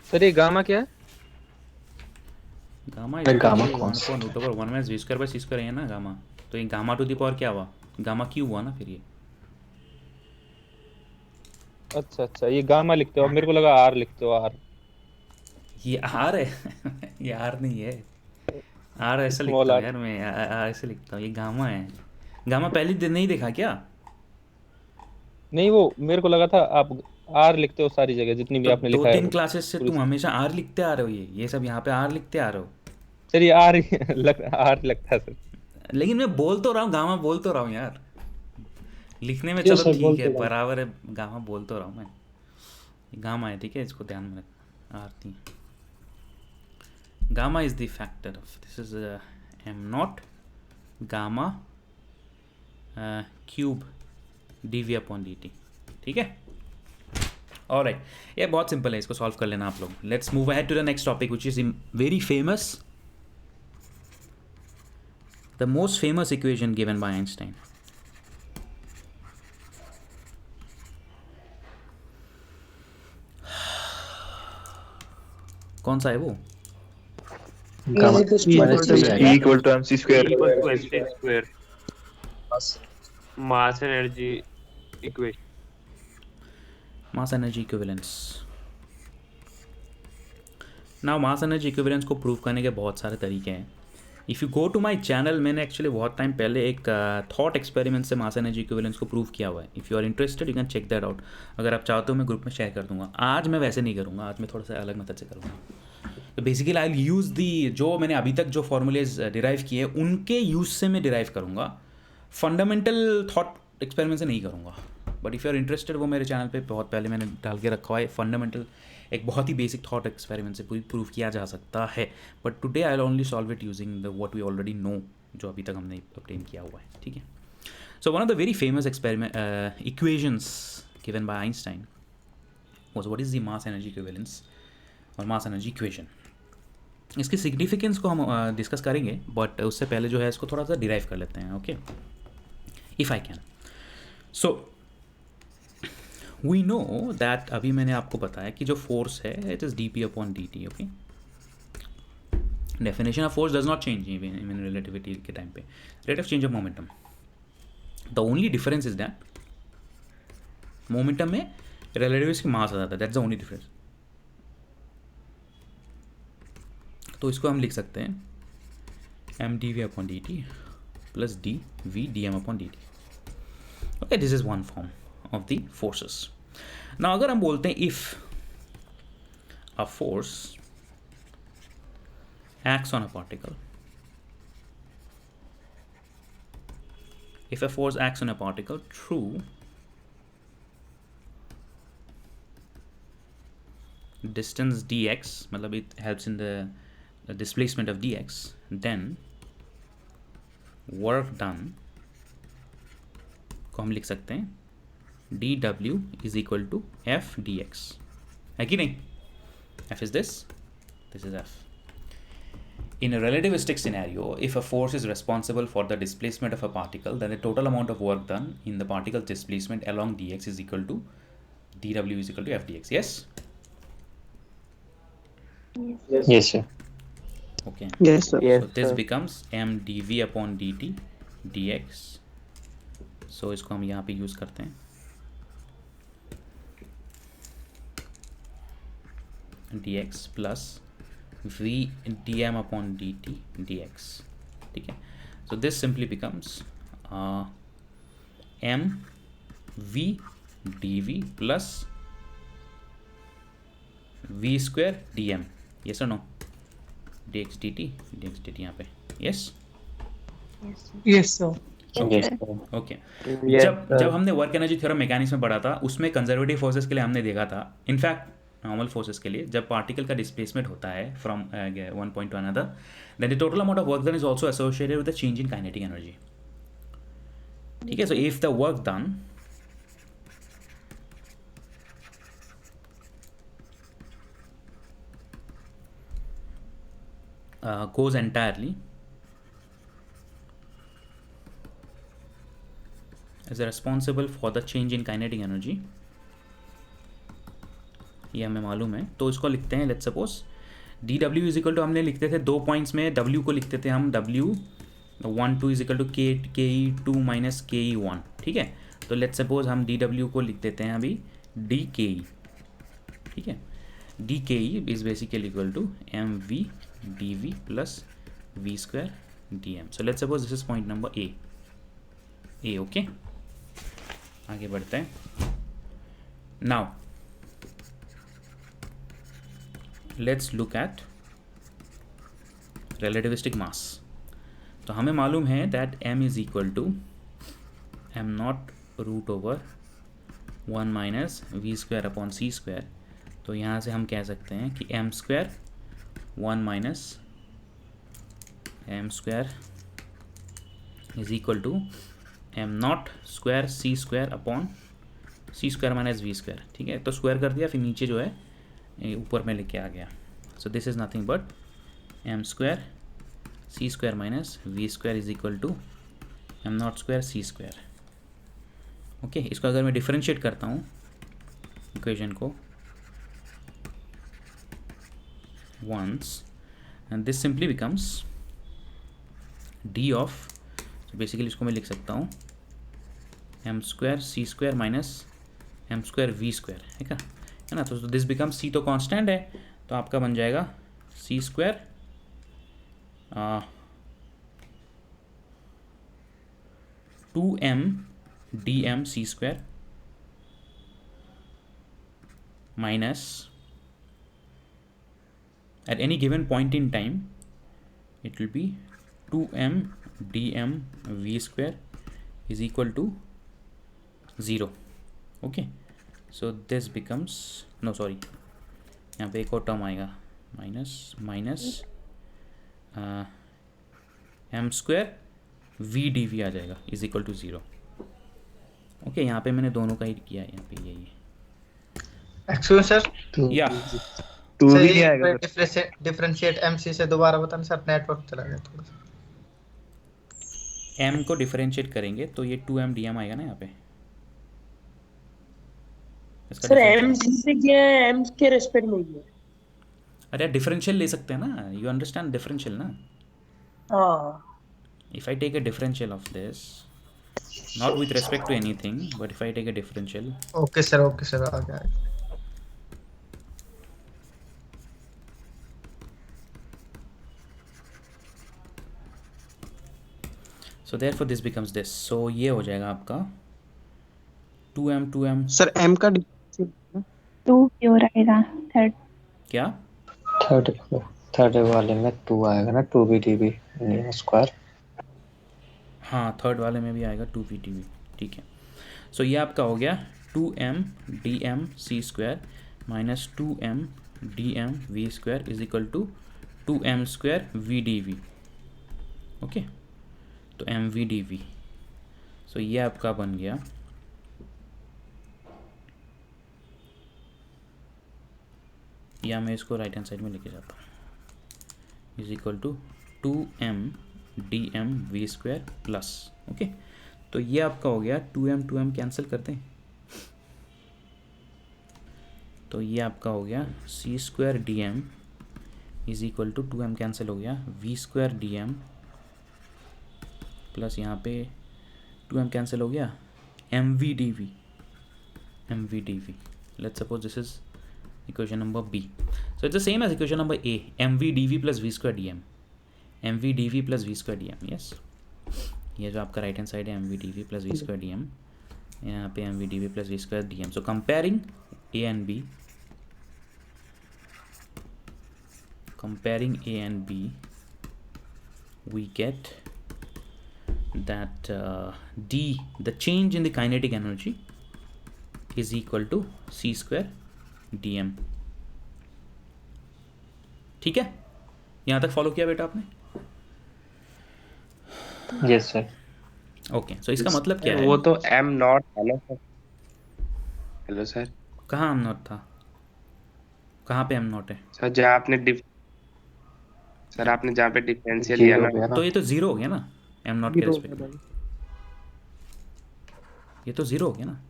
सर ये गामा क्या है? गामा सर, गामा वन कौन सा upon root over 1 minus we square by c square है ना गामा। तो ये गामा टू द पावर क्या हुआ, गामा क्यू हुआ ना फिर ये। अच्छा अच्छा, ये गामा लिखते हो, मेरे को लगा आर लिखते हो, आर। ये आर है ये आर नहीं है, आर ऐसा Small लिखता हूँ r। यार मैं, ऐसे लिखता हूँ। ये गामा है। गामा पहले दिन नहीं देखा क्या? नहीं, वो मेरे को लगा था आप आर लिखते हो सारी जगह जितनी भी तो आपने लिखा 2-3 है। क्लासेस से पूरी- तुम हमेशा आर लिखते आ रहे हो, ये सब यहाँ पे आर लिखते आ रहे हो। सर ये आर आर लगता है सर। लेकिन मैं बोल तो रहा हूँ, गामा बोल तो रहा हूँ यार। लिखने में Yes, चलो sir, ठीक बोल है, तो रहा हूँ। बराबर है, गामा बोल तो रहा हूँ मैं। ये गामा है, ठीक है, इसको ध्यान में रखना। Are the gamma is the factor of this is m not gamma cube d v upon D t. ठीक है, ऑलराइट, ये बहुत सिंपल है, इसको सॉल्व कर लेना आप लोग। Let's move ahead to the next topic which is very famous, the most famous equation given by Einstein. कौन सा है वो? Gamma equal to mc square equal to h square mass and energy equation. Mass energy equivalence. Now mass energy equivalence को prove करने के बहुत सारे तरीके हैं। If you go to my channel, मैंने एक्चुअली बहुत टाइम पहले एक थॉट एक्सपेरिमेंट से मास एनर्जी इक्विवेलेंस को प्रूव किया हुआ है। If you are interested you can check that out. अगर आप चाहते हो मैं ग्रुप में शेयर कर दूंगा। आज मैं वैसे नहीं करूँगा, आज मैं थोड़ा सा अलग मेथड से करूँगा। तो बेसिकली आई विल यूज़ दी, जो मैंने अभी तक जो फॉर्मूलेज डिराइव किए उनके यूज़ से मैं डिराइव करूँगा, फंडामेंटल थॉट एक्सपेरिमेंट से नहीं करूँगा। But if you are interested, वो मेरे चैनल पे बहुत पहले मैंने डाल के रखा हुआ है। फंडामेंटल एक बहुत ही बेसिक थॉट एक्सपेरिमेंट से पूरी प्रूव किया जा सकता है। But today I will only solve it using the what we already know जो अभी तक हमने ऑब्टेन किया हुआ है, ठीक है. So one of the very famous experiment equations given by Einstein was what is the mass energy equivalence और मास एनर्जी इक्वेशन. इसकी सिग्निफिकेंस को हम डिस्कस करेंगे, बट उससे पहले जो है इसको थोड़ा सा डिराइव कर लेते हैं. Okay, if I can. So we know that, अभी मैंने आपको बताया कि जो फोर्स है it is dp upon dt. Okay, definition of force does not change in relativity के टाइम पे. Rate of change of momentum, the only difference is that momentum में रिलेटिविटी मास आ जाता है, दैट्स द ओनली डिफरेंस. तो इसको हम लिख सकते हैं mdv upon dt plus dv dm upon dt. Okay, this is one form of the forces. ना अगर हम बोलते हैं if a force acts on a particle, if a force acts on a particle through distance dx, मतलब it helps in the displacement of dx, then work done को हम लिख सकते हैं dw is equal to f dx. है कि नहीं? f is this is f. In a relativistic scenario, if a force is responsible for the displacement of a particle, then the total amount of work done in the particle's displacement along dx is equal to dw is equal to f dx. Yes? Yes, sir. Okay. Yes, sir. Yes, So this sir. becomes m dv upon dt dx. So इसको हम यहाँ पे use करते हैं dx plus v dm upon dt dx. ठीक है. So this simply becomes m v dv plus v square dm. Yes or no? dx dt यहाँ पे. Yes? Yes, sir. Yes, sir. Okay. Yes, जब हमने work energy theorem mechanics में पढ़ा था, उसमें कंजर्वेटिव फोर्सेस के लिए हमने देखा था, इनफैक्ट नॉर्मल फोर्सेस के लिए, जब पार्टिकल का डिस्प्लेसमेंट होता है from one point to another, then the total amount of work done is also associated with the change in kinetic energy. ठीक है. So if the work done goes entirely is responsible for the change in kinetic energy, ये हमें मालूम है. तो इसको लिखते हैं, let's suppose dw is equal to, हमने लिखते थे 2 पॉइंट्स में w को लिखते थे हम w12 is equal to ke2 minus ke1. ठीक है. तो लेट्स सपोज हम dw को लिख देते हैं अभी dke. ठीक है. dke is basically equal to mv dv plus v square dm. So let's suppose this is point number A. Okay, आगे बढ़ते हैं. Now let's look at relativistic mass. तो हमें मालूम है that m is equal to m not root over 1 minus we square upon C square. तो यहाँ से हम कह सकते हैं कि m square 1 minus m square is equal to m not square c square upon C square minus we square. ठीक है. तो स्क्वायर कर दिया, फिर नीचे जो है ऊपर में लेके आ गया. So this is nothing but m square c square minus we square is equal to m not square c square. Okay. इसको अगर मैं डिफरेंशिएट करता हूँ इक्वेशन को once, and this simply becomes d of, so basically इसको मैं लिख सकता हूँ m square c square minus m square v square. है क्या? है ना. तो दिस बिकम्स, c तो कांस्टेंट है, तो आपका बन जाएगा c square two m d m c square minus at any given point in time it will be 2m dm v square is equal to 0. okay, so this becomes, no sorry, यहाँ पे एक और term आएगा minus m square v d v आ जाएगा is equal to 0। Okay, यहाँ पे मैंने दोनों का ही किया है, यहाँ पे यही है। एक्सक्यूज सर, या टू सर भी ये नहीं आएगा सर। डिफरेंशिएट एमसी से दोबारा बताना सर, नेटवर्क चला गया थोड़ा सा। एम को डिफरेंशिएट करेंगे तो ये 2m dm आएगा ना यहाँ पे। इसका सर differential- एम से क्या है, एम के रेस्पेक्ट में ही है। अरे डिफरेंशियल ले सकते हैं ना, यू अंडरस्टैंड डिफरेंशियल ना। हाँ If I take a differential of this, not with respect to anything, but if I take a differential, okay sir आ गया। so therefore this becomes this, so ये हो जाएगा आपका 2m सर m का 2 pure आएगा थर्ड। क्या third वाले में 2 आएगा ना, 2v/dv स्क्वायर। हाँ, थर्ड वाले में भी आएगा 2v/dv, ठीक है। सो ये आपका हो गया 2m dm c square minus 2m dm v square is equal to 2m square v dv। Okay, तो m v dv। सो ये आपका बन गया या मैं इसको राइट हैंड साइड में लेके जाता हूँ, is equal to 2m dm v square plus. Okay, तो ये आपका हो गया 2m कैंसिल करते हैं, तो ये आपका हो गया c square dm is equal to 2m cancel हो गया v स्क्वायर dm प्लस यहाँ पे 2m कैंसिल हो गया mv dv। Let's suppose this is equation number B. So it's the same as equation number A, mv dv plus v square dm, mv dv plus v square dm। yes, ये जो आपका right hand side है mv dv plus v square dm, यहाँ पे mv dv plus v square dm। so comparing A and B, we get that d, the change in the kinetic energy is equal to c square dm। ठीक है, यहाँ तक follow किया बेटा आपने? Yes sir. Okay, सो इसका मतलब क्या है? वो तो एम नॉट है ना सर। हेलो सर, कहाँ एम नॉट था? कहाँ पे एम नॉट है? सर जहाँ आपने सर आपने जहाँ पे डिफरेंशियल लिया ना, तो ये तो जीरो हो गया ना एम नॉट के रेस्पेक्ट में, ये तो जीरो हो गया ना।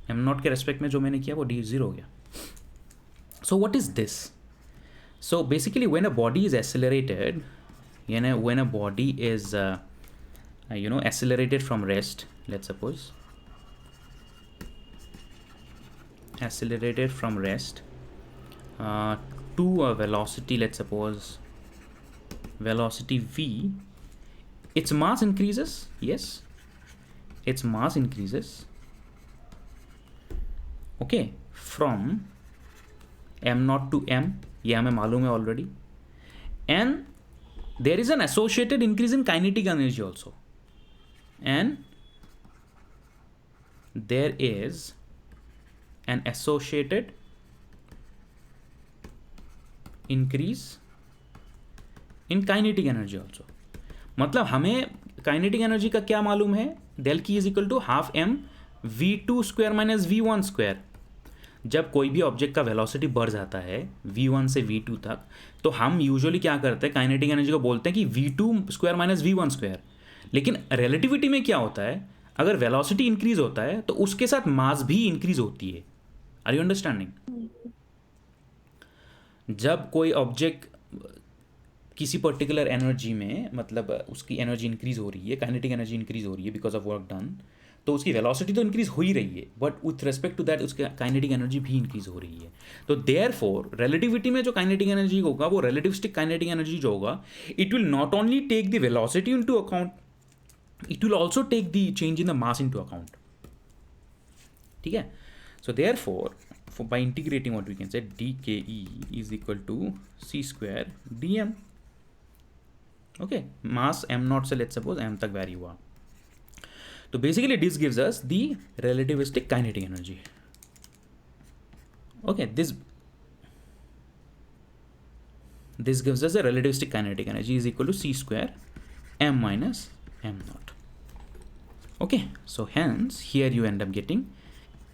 एम नॉट के रेस्पेक्ट में जो मैंने किया वो डी जीरो हो गया। So what is this? So basically when a body is accelerated, when a body is accelerated from rest, let's suppose accelerated from rest to a velocity, let's suppose velocity v, its mass increases, yes, its mass increases, okay, from m naught to m, ये हमें मालूम है already, and there is an associated increase in kinetic energy also, and there is an associated increase in kinetic energy also। मतलब हमें kinetic energy का क्या मालूम है? del की is equal to half m v2 square minus v1 square. जब कोई भी ऑब्जेक्ट का वेलोसिटी बढ़ जाता है v1 से v2 तक, तो हम यूजुअली क्या करते हैं, काइनेटिक एनर्जी को बोलते हैं कि v2 square minus v1 square. लेकिन रिलेटिविटी में क्या होता है, अगर वेलोसिटी इंक्रीज होता है तो उसके साथ मास भी इंक्रीज होती है। Are you understanding? जब कोई ऑब्जेक्ट किसी पर्टिकुलर एनर्जी में, मतलब उसकी एनर्जी इंक्रीज हो रही है, काइनेटिक एनर्जी इंक्रीज हो रही है बिकॉज ऑफ वर्क डन, तो उसकी वेलोसिटी तो इंक्रीज हो ही रही है, but with respect to that उसकी काइनेटिक एनर्जी भी इंक्रीज हो रही है। तो देयरफॉर रिलेटिविटी में जो काइनेटिक एनर्जी होगा, वो रिलेटिविस्टिक काइनेटिक एनर्जी जो होगा, it will not only take the velocity into account, it will also take the change in the mass into account. ठीक है, so therefore by integrating what we can say dke is equal to c square dm। Okay, mass m not say let's suppose m तक vary हुआ, तो basically this gives us the relativistic kinetic energy. Okay, this gives us a relativistic kinetic energy is equal to c square m minus m naught. Okay, so hence here you end up getting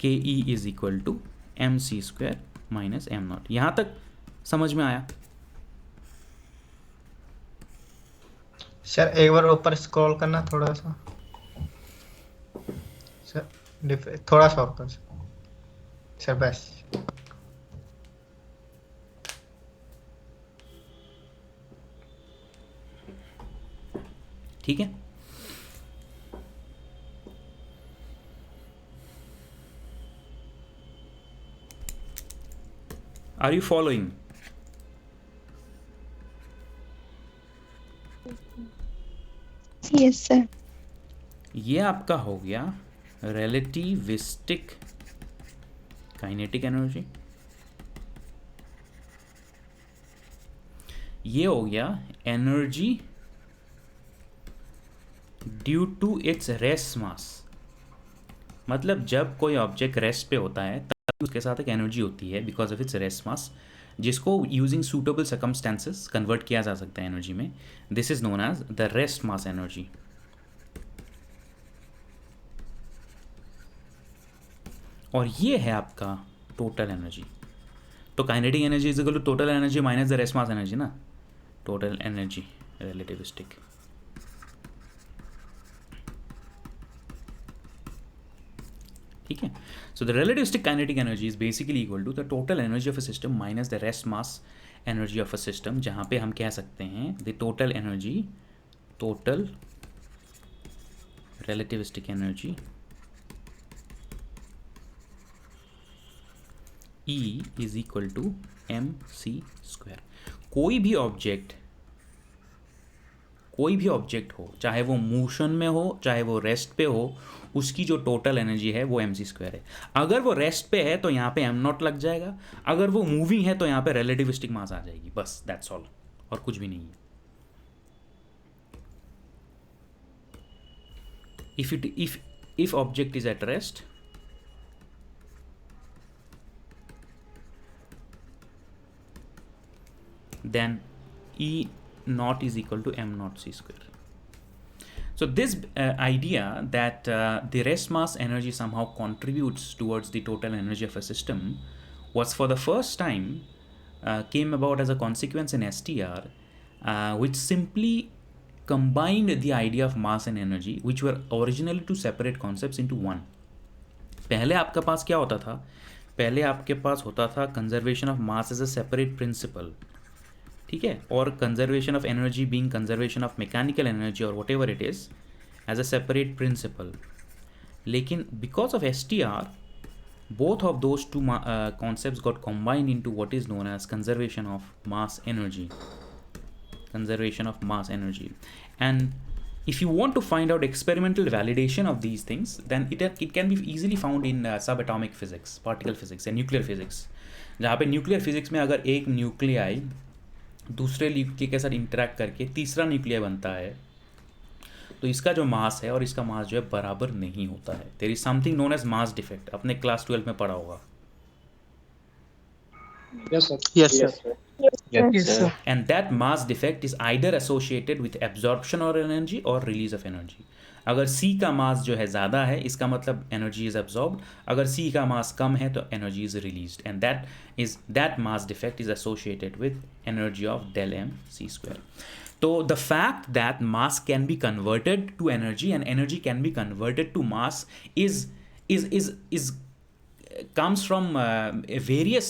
ke is equal to mc square minus m naught. यहाँ तक समझ में आया? Sir एक बार ऊपर scroll करना थोड़ा सा सर, थोड़ा सा ऊपर सर, बस। ठीक है, are you following? Yes sir. ये आपका हो गया रिलेटिविस्टिक काइनेटिक एनर्जी, ये हो गया energy due to its rest mass. मतलब जब कोई ऑब्जेक्ट रेस्ट पे होता है तब उसके साथ एक एनर्जी होती है बिकॉज ऑफ इट्स रेस्ट मास, जिसको यूजिंग सूटेबल सर्कमस्टेंसेस कन्वर्ट किया जा सकता है एनर्जी में। This is known as the rest mass energy. और ये है आपका टोटल एनर्जी। तो kinetic energy is equal to total energy minus the rest mass energy ना, टोटल एनर्जी रिलेटिविस्टिक। ठीक है, so the relativistic kinetic energy is basically equal to the total energy of a system minus the rest mass energy of a system, जहाँ पे हम कह सकते हैं the total energy, total relativistic energy E is equal to m c square. कोई भी object हो, चाहे वो मोशन में हो चाहे वो रेस्ट पे हो, उसकी जो टोटल एनर्जी है वो एम सी स्क्वायर है। अगर वो रेस्ट पे है तो यहाँ पे एम नॉट लग जाएगा, अगर वो मूविंग है तो यहाँ पे रिलेटिविस्टिक मास आ जाएगी, बस दैट्स ऑल, और कुछ भी नहीं है। If object is at rest, then E naught is equal to m naught c square. So this idea that the rest mass energy somehow contributes towards the total energy of a system was for the first time came about as a consequence in STR, which simply combined the idea of mass and energy, which were originally two separate concepts, into one. पहले आपके पास क्या होता था? पहले आपके पास होता था conservation of mass as a separate principle, ठीक है, और conservation of energy being conservation of mechanical energy और whatever it is as a separate principle. लेकिन because of STR both of those two concepts got combined into what is known as conservation of mass energy. And if you want to find out experimental validation of these things, then it can be easily found in subatomic physics, particle physics and nuclear physics, जहाँ पे nuclear physics में अगर एक nuclei दूसरे न्यूक्लिया के साथ interact करके तीसरा न्यूक्लिया बनता है तो इसका जो मास है और इसका मास जो है बराबर नहीं होता है। There is something known as mass defect, अपने क्लास 12 में पढ़ा होगा। Yes, sir. Yes sir. Yes, sir. And that mass defect is either associated with absorption or energy or release of energy. अगर C का मास जो है ज़्यादा है इसका मतलब एनर्जी इज एब्जॉर्ब्ड, अगर C का मास कम है तो energy is released, and that mass defect is associated with energy of del m c square. तो the fact that mass can be converted to energy and energy can be converted to mass is comes from various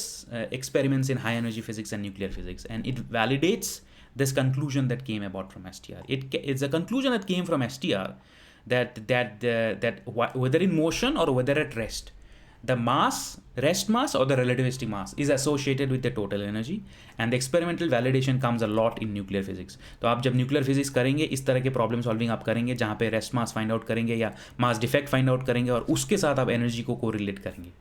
experiments in high energy physics and nuclear physics, and it validates this conclusion that came about from STR. It's a conclusion that came from STR that whether in motion or whether at rest, the rest mass or the relativistic mass is associated with the total energy, and the experimental validation comes a lot in nuclear physics. तो आप जब nuclear physics करेंगे इस तरह के problem solving आप करेंगे जहाँ पे रेस्ट मास फाइंड आउट करेंगे या मास डिफेक्ट फाइंड आउट करेंगे और उसके साथ आप एनर्जी को कोरिलेट करेंगे,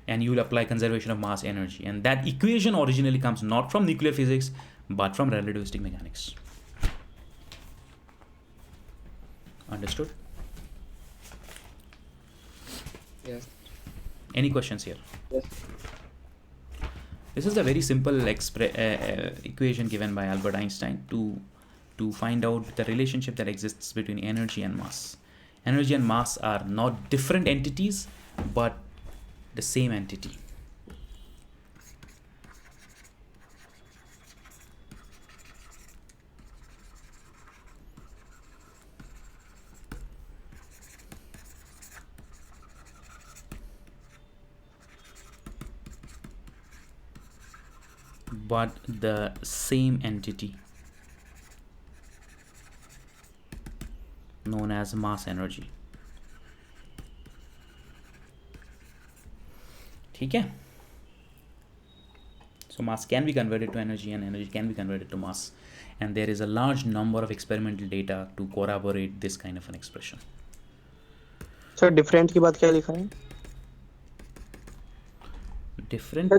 and you will apply conservation of mass energy, and that equation originally comes not from nuclear physics but from relativistic mechanics. Understood? Yes. Any questions here? Yes. This is a very simple equation given by Albert Einstein to find out the relationship that exists between energy and mass. Energy and mass are not different entities, but the same entity. But the same entity known as mass energy. ठीक है? So mass can be converted to energy and energy can be converted to mass, and there is a large number of experimental data to corroborate this kind of an expression. Sir different की बात क्या लिखा है? Different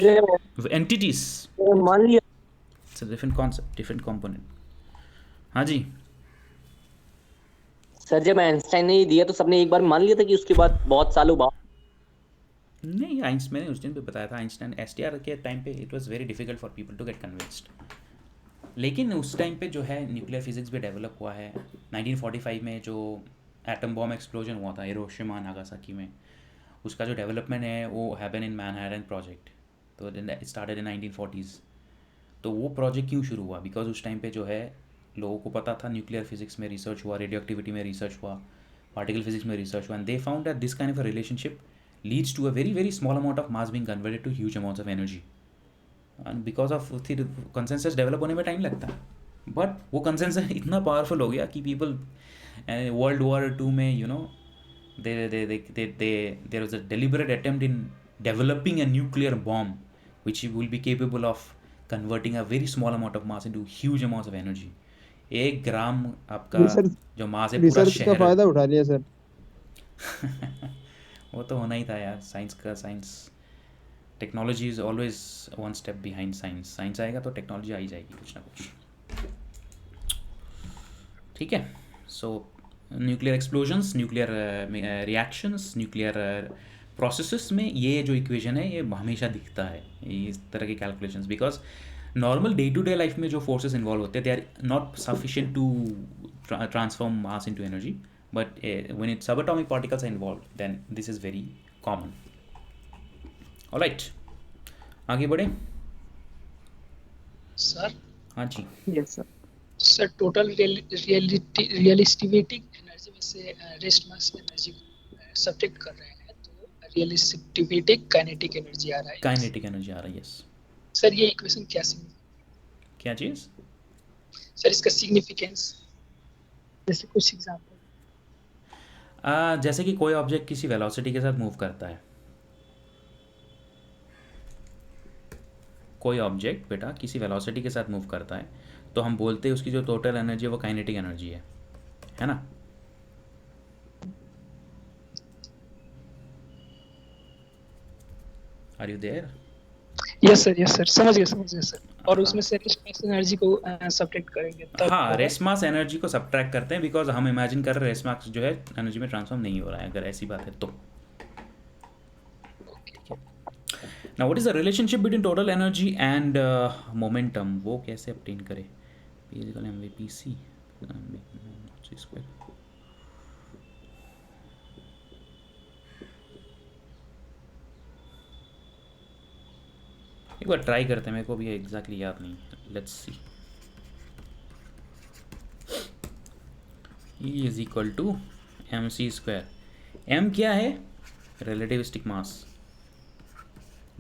entities. मान लिया It's a different concept, different component. हाँ जी. Sir, जब Einstein ने दिया तो सबने एक बार मान लिया था कि उसके बाद बहुत सालों बाद नहीं, आइंस्टाइन मैंने उस दिन पे बताया था, आइंस्टाइन एसटीआर के टाइम पे it was very difficult for people to get convinced. लेकिन उस टाइम पे जो है न्यूक्लियर फिजिक्स भी डेवलप हुआ है. 1945 में जो एटम बॉम्ब एक्सप्लोजन हुआ था हिरोशिमा नागासाकी में, उसका जो डेवलपमेंट है वो हैपन इन मैनहट्टन प्रोजेक्ट. तो इट स्टार्टेड इन 1940s. तो वो प्रोजेक्ट क्यों शुरू हुआ? बिकॉज उस टाइम पे जो है लोगों को पता था न्यूक्लियर फिजिक्स में रिसर्च हुआ, रेडियो एक्टिविटी में रिसर्च हुआ, पार्टिकल फिजिक्स में रिसर्च हुआ, and they found that this kind of a relationship leads to a very very small amount of mass being converted to huge amounts of energy. And because of consensus develop होने में time लगता है, but वो consensus इतना powerful हो गया कि people world war 2 में you know there was a deliberate attempt in developing a nuclear bomb which will be capable of converting a very small amount of mass into huge amounts of energy. 1 ग्राम आपका जो mass है पूरा research का शहर फायदा उठा लिया sir. वो तो होना ही था यार. Science technology is always one step behind science. Science आएगा तो टेक्नोलॉजी आ ही जाएगी कुछ ना कुछ. ठीक है. सो nuclear explosions, nuclear reactions, nuclear processes में ये जो इक्वेशन है ये हमेशा दिखता है, इस तरह के calculations. Because normal day to day life में जो फोर्सेस इन्वॉल्व होते हैं they are not sufficient to transform mass into energy. But when it's subatomic particles are involved, then this is very common. All right, आगे बढ़े. Sir. हाँ जी. Yes sir. Sir total relativistic energy में से rest mass energy subtract कर रहे हैं तो रियलिस्टिविटी काइनेटिक एनर्जी आ रहा है. काइनेटिक एनर्जी आ रहा है. यस सर ये इक्वेशन क्या चीज़? सर इसका सिग्निफिकेंस जैसे कुछ एग्जांपल. जैसे कि कोई ऑब्जेक्ट किसी वेलोसिटी के साथ मूव करता है. कोई ऑब्जेक्ट बेटा किसी वेलोसिटी के साथ मूव करता है तो हम बोलते हैं उसकी जो टोटल एनर्जी है वो काइनेटिक एनर्जी है ना. Are you there? Yes sir समझ गए सर. और उसमें से रेस्ट एनर्जी को सब्ट्रैक्ट करेंगे तब. हाँ, रेस्ट मास एनर्जी को सब्ट्रैक्ट करते हैं बिकॉज हम इमेजिन कर रहे हैं रेस्ट मास जो है एनर्जी में ट्रांसफॉर्म नहीं हो रहा है. अगर ऐसी बात है तो now what is the relationship between total energy and momentum? वो कैसे ऑब्टेन करें? P = mvpc c². एक बार ट्राई करते हैं, मेरे को भी एग्जैक्टली याद नहीं. Let's see. E = mc². m क्या है? रिलेटिविस्टिक मास.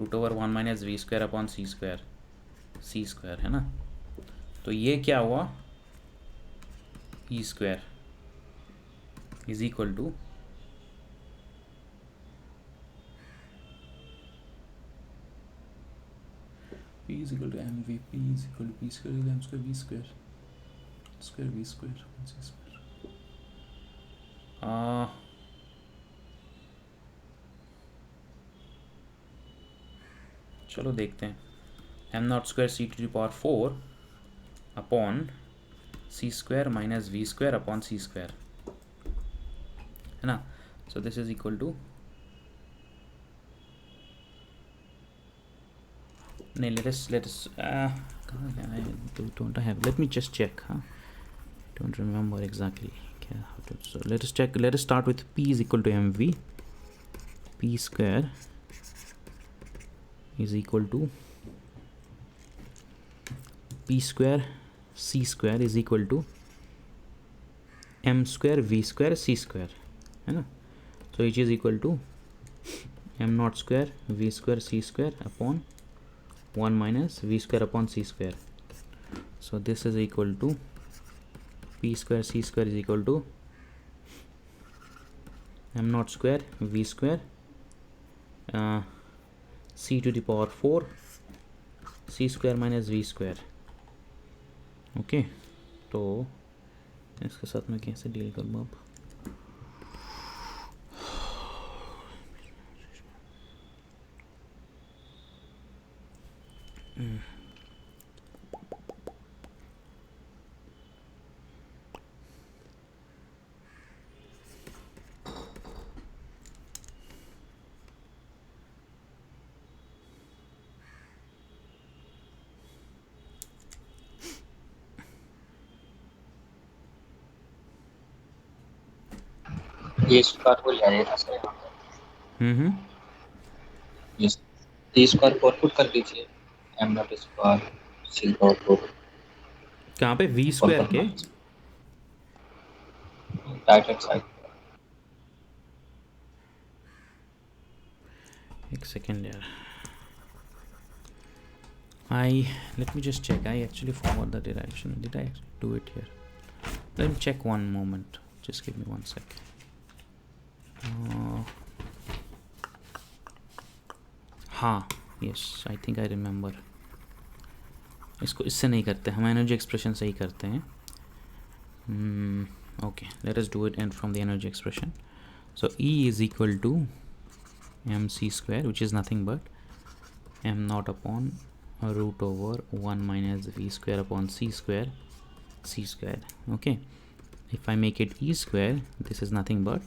√1 - v²/c². c² है ना. तो ये क्या हुआ? E² = P = mv, P = p² m² v². square v². c². चलो देखते हैं. m02 c⁴ upon c² - v²/c², है ना. So this is equal to नहीं, let us don't I have, let me just check, huh? Don't remember exactly क्या how to, so let us check, let us start with P is equal to mv. P square is equal to P square C square is equal to m square V square C square, है ना? So which is equal to m naught square V square C square upon 1 minus V square upon C square. So this is equal to P square C square is equal to m naught square V square C to the power 4 C square minus V square. Okay, तो इसके साथ मैं कैसे deal करूँ अब? ये square को ले आइए ना सर यहाँ पे। ये स्क्वायर को पुट कर दीजिए, m dot square c dot को कहाँ पे? V स्क्वायर के राइट हैंड साइड। एक सेकेंड यार, let me just check. I actually forgot the derivation. Did I actually do it here? Let me check one moment. Just give me 1 sec. हाँ, yes, I think I remember. इसको इससे नहीं करते हम, energy expression से ही करते हैं. Okay, let us do it and from the energy expression. So E is equal to mc square, which is nothing but m naught upon root over 1 minus v square upon c square. Okay, if I make it E square, this is nothing but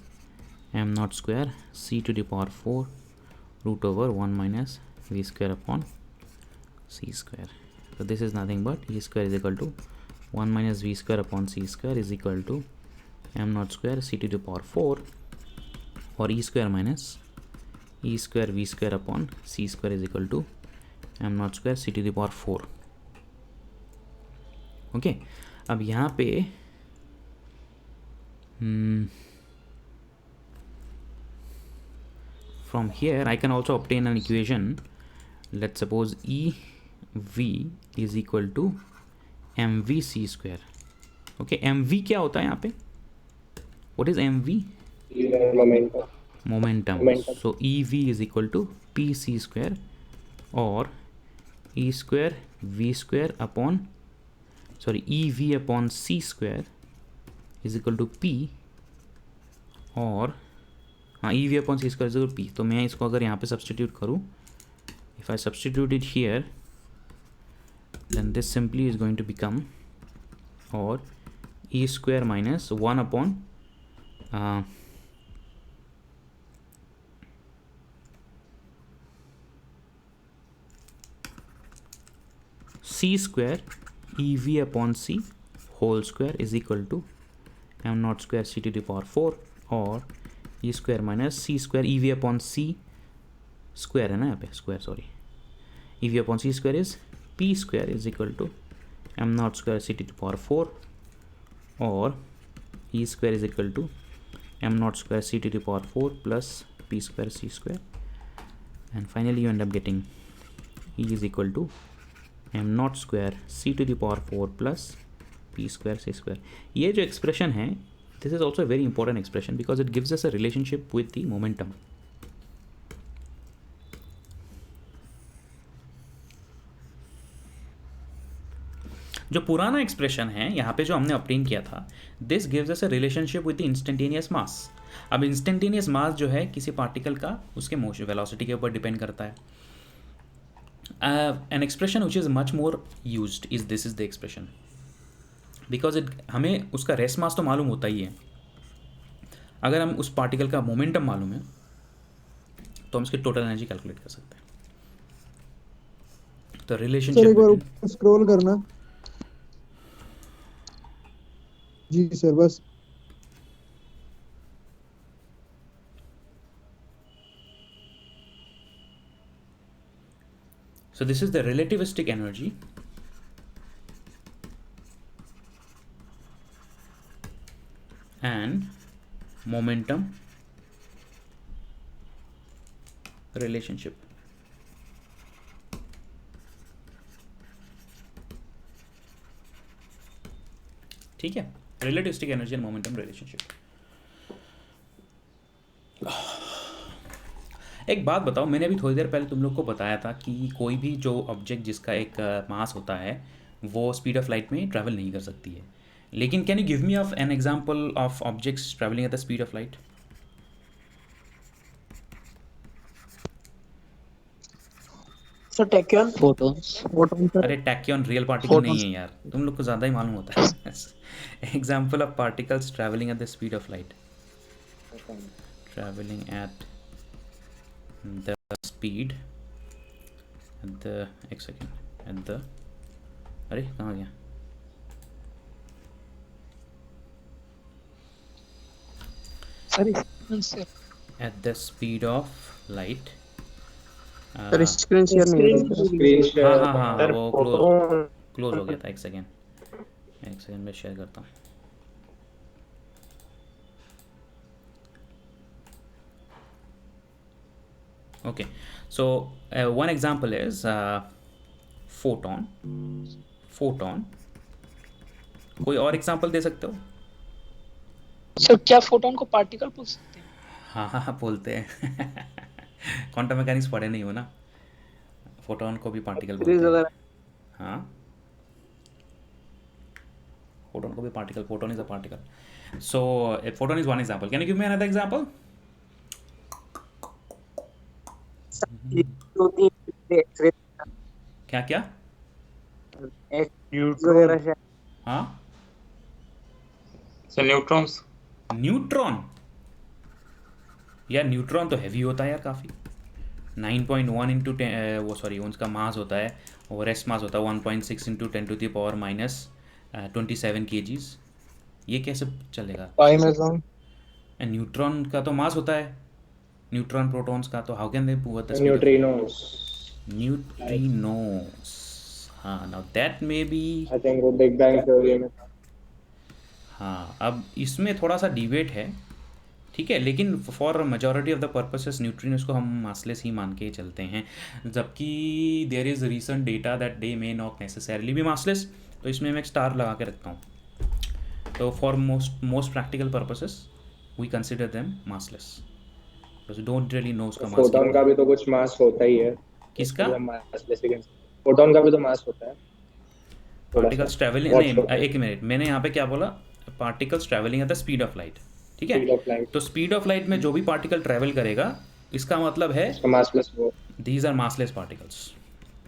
m naught square c to the power 4 root over 1 minus v square upon c square. So this is nothing but E square is equal to 1 minus v square upon c square is equal to m naught square c to the power 4 or E square minus E square v square upon c square is equal to m naught square c to the power 4. Okay, अब यहाँ पे from here I can also obtain an equation. Let's suppose EV is equal to mvc square. Okay, mv क्या होता है यहाँ पे? What is mv? Momentum. So EV is equal to pc square or E square v square upon EV upon c square is equal to p और हाँ EV upon c square is equal to p. तो मैं इसको अगर यहाँ पे substitute करूँ, if I substitute it here, then this simply is going to become or E square minus 1 upon c square EV upon c whole square is equal to m naught square c to the power 4 और E square minus c square EV upon c square है ना यहाँ पे square, sorry, EV upon c square is p square is equal to m naught square c to the power 4 or E square is equal to m naught square c to the power 4 plus p square c square, and finally you end up getting E is equal to m naught square c to the power 4 plus p square c square. ये जो expression है, this is also a very important expression because it gives us a relationship with the momentum. जो पुराना expression है यहाँ पे जो हमने ऑब्टेन किया था, this gives us a relationship with the instantaneous मास. अब इंस्टेंटेनियस मास जो है किसी पार्टिकल का, उसके मोशन वेलोसिटी के ऊपर डिपेंड करता है. An expression which is much more used is this is the expression because it, हमें उसका रेस्ट मास तो मालूम होता ही है. अगर हम उस पार्टिकल का मोमेंटम मालूम है तो हम उसकी टोटल एनर्जी कैलकुलेट कर सकते हैं. the सर relationship एक बार between ऊपर स्क्रॉल करना। जी सर बस। so this is the relativistic energy and momentum relationship. ठीक है, relativistic energy and momentum relationship. एक बात बताओ, मैंने अभी थोड़ी देर पहले तुम लोग को बताया था कि कोई भी जो ऑब्जेक्ट जिसका एक मास होता है वो स्पीड ऑफ लाइट में ट्रैवल नहीं कर सकती है, लेकिन can you give me of an example of objects travelling at the speed of light? Sir tachyon photons sir. अरे टैक्यन रियल पार्टिकल नहीं है यार, तुम लोग को ज़्यादा ही मालूम होता है। Example of particles travelling at the speed of light, travelling at the speed at the एक सेकेंड एट द, अरे कहाँ गया? Sir eight the speed of light. Sir screen share नहीं हो रही। हाँ वो क्लोज हो गया था। एक सेकेंड मैं शेयर करता हूँ। Okay, so one example is photon. कोई और एग्जांपल दे सकते हो? सर क्या फोटोन को पार्टिकल बोल सकते हैं? हाँ बोलते हैं। क्वांटम मैकेनिक्स पढ़े नहीं हो ना, फोटोन को भी पार्टिकल बोलते हैं। हाँ, फोटोन को भी particle, photon is a particle. So photon is one example. Can you give me another example? क्या? हाँ सर न्यूट्रॉन्स। न्यूट्रॉन यार, न्यूट्रॉन तो हैवी होता है यार काफ़ी। 9.1 इंटू वो सॉरी उनका मास होता है, और रेस्ट मास होता है 1.6 इंटू 10⁻⁻27 kgs। ये कैसे चलेगा? न्यूट्रॉन का तो मास होता है, न्यूट्रॉन प्रोटॉन्स का, तो how can they move at the speed? Neutrinos. हाँ, now that may be, I think वो बिग बैंग थ्योरी में। हाँ, अब इसमें थोड़ा सा डिबेट है, ठीक है, लेकिन for majority of the purposes neutrinos को हम मासलेस ही मान के चलते हैं, जबकि there is recent data that they may not necessarily be massless. तो इसमें मैं एक स्टार लगा के रखता हूँ। तो for most practical purposes we consider them massless, because don't really know उसका मास। फोटॉन का भी तो कुछ मास होता ही है। किसका? फोटॉन का भी तो मास होता है। पार्टिकल्स ट्रैवलिंग, नहीं एक मिनट, मैंने यहाँ पे क्या बोला? Particles travelling at the speed of light, ठीक है। तो स्पीड ऑफ लाइट में जो भी पार्टिकल ट्रैवल करेगा, इसका मतलब है these are massless particles.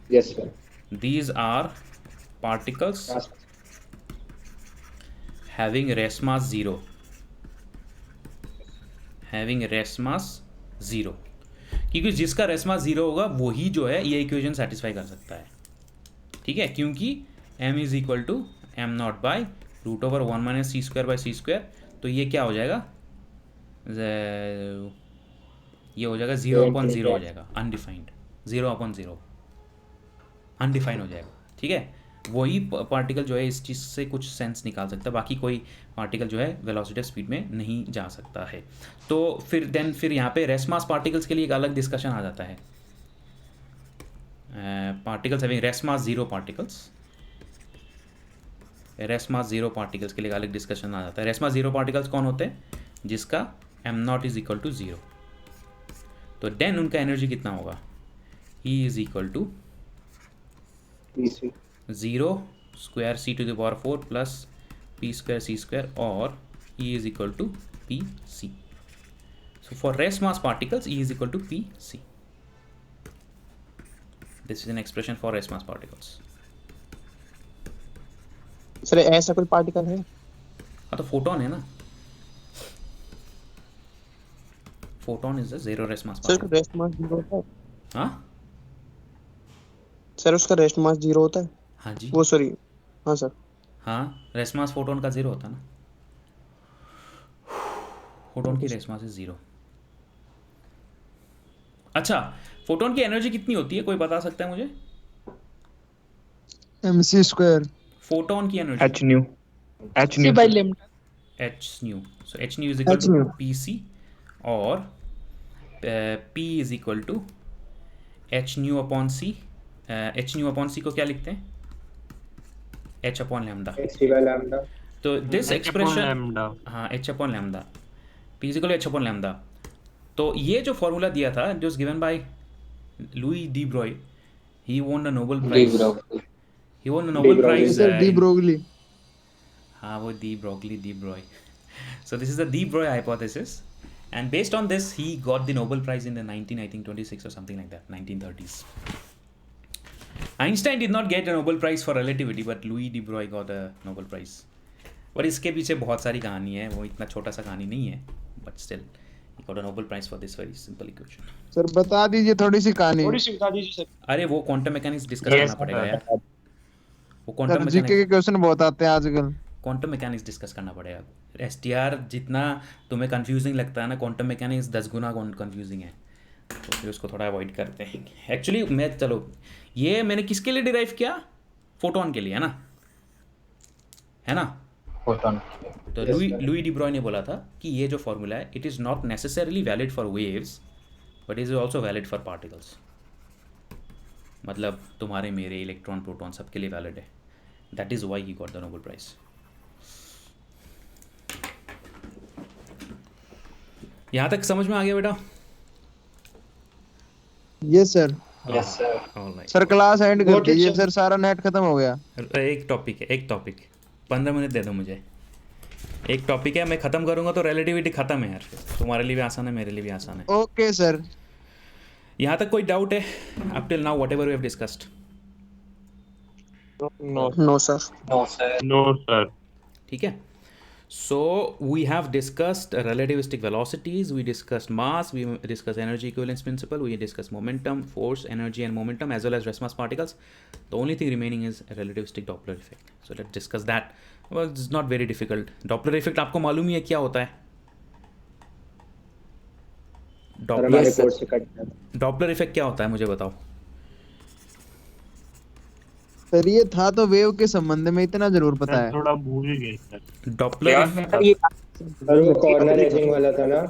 Yes sir, these are particles having rest mass zero, क्योंकि जिसका रेस्ट मास जीरो होगा वही जो है ये इक्वेशन सेटिस्फाई कर सकता है, ठीक है, क्योंकि m is equal to m0/√1 - c²/c²। तो ये क्या हो जाएगा? ये हो जाएगा 0/0 हो जाएगा, अनडिफाइंड 0/0 अनडिफाइंड हो जाएगा, ठीक है। वही पार्टिकल जो है इस चीज़ से कुछ सेंस निकाल सकता है, बाकी कोई पार्टिकल जो है वेलोसिटी स्पीड में नहीं जा सकता है। तो फिर यहाँ पे रेस्ट मास पार्टिकल्स के लिए एक अलग डिस्कशन आ जाता है। Particles having rest mass zero particles, rest mass zero particles के लिए अलग डिस्कशन आ जाता है। रेस्ट मास जीरो पार्टिकल्स कौन होते हैं? जिसका m0 इज इक्वल टू 0। तो देन उनका एनर्जी कितना होगा? E is equal to 0² c⁴ plus p²c² और E is equal to pc। So for rest mass particles E is equal to pc। This is an expression for rest mass particles. Sir ऐसा कोई particle है? हाँ, तो photon है ना, photon is the zero rest mass sir particle. Rest mass zero है। हाँ, sir उसका रेस्ट मास 0 होता है हाँ जी, वो सॉरी हाँ सर हाँ, रेस्ट मास फोटोन का 0 होता है ना, फोटोन की रेस्ट मास इज 0। अच्छा, फोटोन की एनर्जी कितनी होती है, कोई बता सकता है मुझे? mc²। फोटोन की energy H nu. H C nu. By sir. Lambda. H nu, so H nu is equal to HNu। P C, और P is equal to H nu upon C. H nu upon C को क्या लिखते हैं? H upon lambda. तो this expression, हाँ, H upon lambda, P is equal to H upon lambda. तो ये जो फॉर्मूला दिया था, जो given by Louis de Broglie, he won the Nobel prize, he won the Nobel prize. Sir de Broglie. हाँ, वो de Broglie. So this is the de Broglie hypothesis, and based on this he got the Nobel Prize in the 1926 or something like that, 1930s. Einstein did not get a Nobel Prize for relativity, but Louis de Broglie got a Nobel Prize. और इसके पीछे बहुत सारी कहानी है, वो इतना छोटा सा कहानी नहीं है, but still he got a Nobel Prize for this very simple equation. Sir बता दीजिए थोड़ी सी कहानी। थोड़ी सी बता दीजिए सर। अरे वो क्वांटम मैकेनिक्स डिस्कस करना पड़ेगा यार, वो क्वांटम सर जीके के मैकेनिक्स, क्वेश्चन बहुत आते हैं आजकल। क्वांटम मैकेनिक्स डिस्कस करना पड़ेगा। एसटीआर जितना तुम्हें कंफ्यूजिंग लगता है ना, क्वांटम मैकेनिक्स 10 गुना कंफ्यूजिंग है, तो फिर उसको थोड़ा अवॉइड करते हैं। एक्चुअली मैं, चलो, ये मैंने किसके लिए डिराइव किया? फोटोन के लिए, है ना? फोटोन। तो लुई डी ब्रॉय ने बोला था कि ये जो फॉर्मूला है, it is not necessarily valid for waves, but is also valid for particles. मतलब तुम्हारे मेरे इलेक्ट्रॉन प्रोटॉन सबके लिए वैलिड है। That is why he got the Nobel prize. यहाँ तक समझ में आ गया बेटा? Yes sir. Yes sir. Alright, sir class end कर दीजिए सर, सारा नेट खत्म हो गया। एक टॉपिक 15 मिनट दे दो मुझे। एक टॉपिक है, मैं ख़त्म करूँगा तो रिलेटिविटी ख़त्म है यार, तुम्हारे लिए भी आसान है, मेरे लिए भी आसान है। Okay sir. यहाँ तक कोई डाउट है? Up till now whatever we have discussed. No sir. No sir. No, sir. ठीक है, so we have discussed relativistic velocities, we discussed mass, we discussed energy equivalence principle, we discussed momentum, force, energy and momentum, as well as rest mass particles. The only thing remaining is relativistic Doppler effect, so let's discuss that. Well, it's not very difficult. Doppler effect आपको मालूम ही है क्या होता है? Doppler effect क्या होता है, मुझे बताओ। सर ये था तो वेव के संबंध में इतना जरूर पता है। थोड़ा भूल गए सर। डॉपलर सर वो कॉर्नर एजिंग वाला था ना,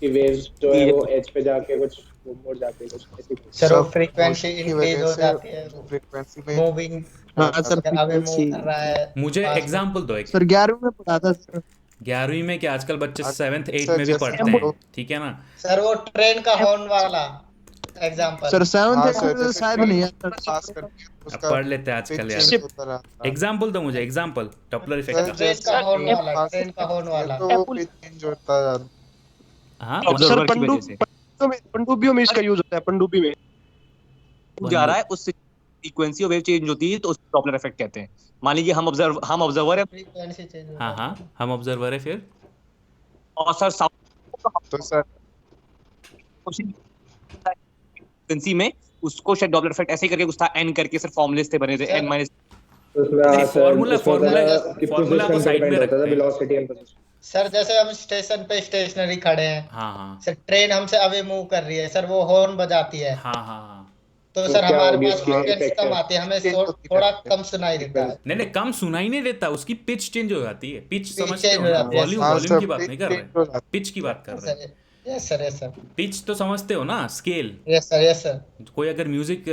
कि वेव्स जो है वो एज पे जाके कुछ मुड़ जाते हैं, कुछ ऐसी। सर वो फ्रीक्वेंसी इंक्रीज हो जाती है, फ्रीक्वेंसी में। मूविंग। हाँ सर, अगर हमें मूव कर रहा है। मुझे एग्जांपल दो एक। सर 11वीं में पढ़ा था सर। 11वीं में क्या, आजकल बच्चे 7th 8th में भी पढ़ते हैं, ठीक है ना? सर वो ट्रेन का हॉर्न वाला एग्जांपल। सर 7th में शायद नहीं है सर। अब पढ़ लेते हैं आजकल यार। एग्जांपल दो मुझे, एग्जांपल डॉपलर इफेक्ट का। ट्रेन का हॉर्न वाला, ट्रेन का हॉर्न वाला। हाँ सर पनडुब्बियों में इसका यूज होता है। पनडुब्बी में जा रहा है, उससे फ्रीक्वेंसी ऑफ वेव चेंज होती है, तो उसको डॉपलर इफेक्ट कहते हैं। मान लीजिए हम ऑब्जर्वर है, फ्रीक्वेंसी चेंज। हाँ, हम ऑब्जर्वर है फिर, और सर साउंड तो सर फ्रीक्वेंसी में उसको शायद डॉपलर इफेक्ट ऐसे ही करके कुछ था, n करके सर फॉर्मूलेस थे बने थे, n माइनस। फॉर्मूला को साइड में रखते हैं। Velocity and position. सर जैसे हम स्टेशन पे स्टेशनरी खड़े हैं, हाँ, सर ट्रेन हमसे अवे मूव कर रही है, सर वो हॉर्न बजाती है, हाँ, तो सर हमारे पास फ्रीक्वेंसी कम आती है, हमें थोड़ा कम सुनाई देता है। नहीं, कम सुनाई नहीं देता, उसकी पिच चेंज हो जाती है। पिच समझते change हो हो ना? जाती है। वॉल्यूम की बात नहीं कर रहे, पिच की बात कर रहे हैं। Yes sir. पिच तो समझते हो ना, स्केल। Yes sir. कोई अगर म्यूजिक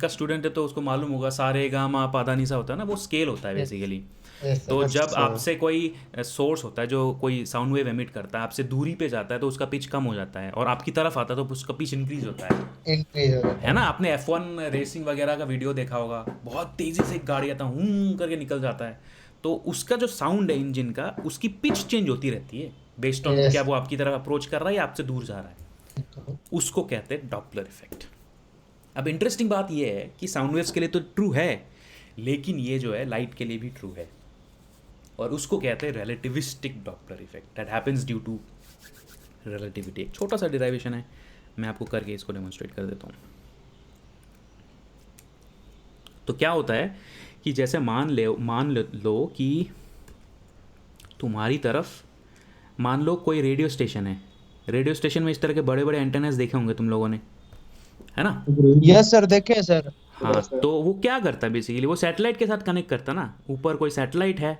का स्टूडेंट है तो उसको मालूम होगा, सारे गा मा पा धा नी सा होता है ना, वो स्केल होता है बेसिकली। तो जब आपसे कोई सोर्स होता है जो कोई साउंड वेव एमिट करता है, आपसे दूरी पे जाता है तो उसका पिच कम हो जाता है, और आपकी तरफ आता है तो उसका पिच इंक्रीज होता है ना? आपने F1 रेसिंग वगैरह का वीडियो देखा होगा, बहुत तेजी से एक गाड़ी आता है, करके निकल जाता है, तो उसका जो साउंड है इंजन का, उसकी पिच चेंज होती रहती है बेस्ड ऑन क्या वो आपकी तरफ अप्रोच कर रहा है या आपसे दूर जा रहा है। उसको कहते हैं डॉपलर इफेक्ट। अब इंटरेस्टिंग बात यह है कि साउंड वेव्स के लिए तो ट्रू है, लेकिन ये जो है लाइट के लिए भी ट्रू है, और उसको कहते हैं relativistic Doppler effect, that happens due to relativity. एक छोटा सा डिराइवेशन है, मैं आपको करके इसको डेमोन्स्ट्रेट कर देता हूँ। तो क्या होता है कि जैसे लो कि तुम्हारी तरफ मान लो कोई रेडियो स्टेशन है। रेडियो स्टेशन में इस तरह के बड़े बड़े एंटेनास देखे होंगे तुम लोगों ने, है ना? यस सर, देखे हैं सर। हाँ, तो वो क्या करता है बेसिकली, वो सैटेलाइट के साथ कनेक्ट करता ना। ऊपर कोई सैटेलाइट है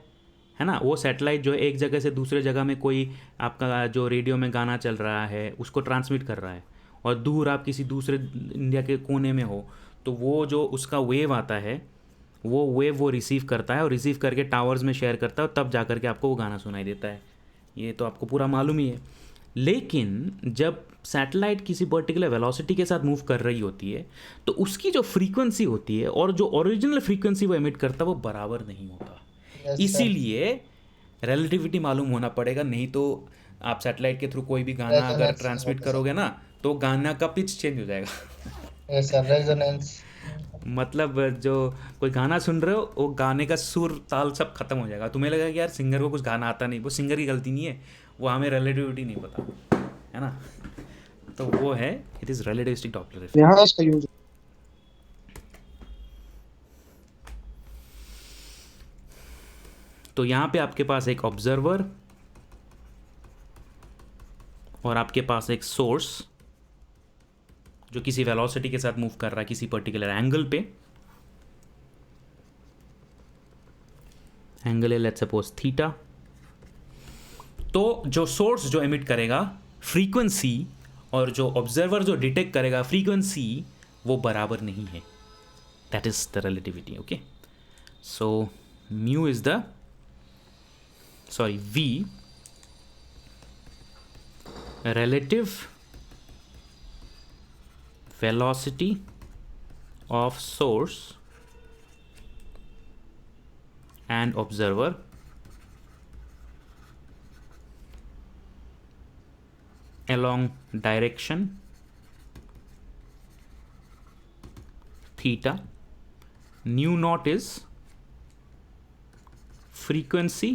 ना, वो सैटेलाइट जो है एक जगह से दूसरे जगह में कोई आपका जो रेडियो में गाना चल रहा है उसको ट्रांसमिट कर रहा है, और दूर आप किसी दूसरे इंडिया के कोने में हो तो वो जो उसका वेव आता है वो वेव वो रिसीव करता है, और रिसीव करके टावर्स में शेयर करता है, और तब जा कर के आपको वो गाना सुनाई देता है। ये तो आपको पूरा मालूम ही है। लेकिन जब सैटेलाइट किसी पर्टिकुलर वेलोसिटी के साथ मूव कर रही होती है तो उसकी जो फ्रीक्वेंसी होती है और जो ओरिजिनल फ्रीक्वेंसी वो एमिट करता है वो बराबर नहीं होता। इसीलिए रिलेटिविटी मालूम होना पड़ेगा, नहीं तो आप सैटेलाइट के थ्रू कोई भी गाना अगर ट्रांसमिट करोगे ना तो गाना का पिच चेंज हो जाएगा। रेजोनेंस मतलब जो कोई गाना सुन रहे हो वो गाने का सुर ताल सब खत्म हो जाएगा। तुम्हें लगेगा कि यार सिंगर को कुछ गाना आता नहीं, वो सिंगर की गलती नहीं है, वो हमें रिलेटिविटी नहीं पता, है ना? तो वो है, it is relativistic Doppler effect. यहाँ इसका यूज तो यहाँ पे आपके पास एक ऑब्जर्वर और आपके पास एक सोर्स जो किसी वेलोसिटी के साथ मूव कर रहा है किसी पर्टिकुलर एंगल पे। एंगल है लेट्स सपोज थीटा। तो जो सोर्स जो एमिट करेगा फ्रीक्वेंसी और जो ऑब्जर्वर जो डिटेक्ट करेगा फ्रीक्वेंसी वो बराबर नहीं है। That is the relativity. Okay, so mu is the V relative velocity of source and observer along direction theta. Nu naught is frequency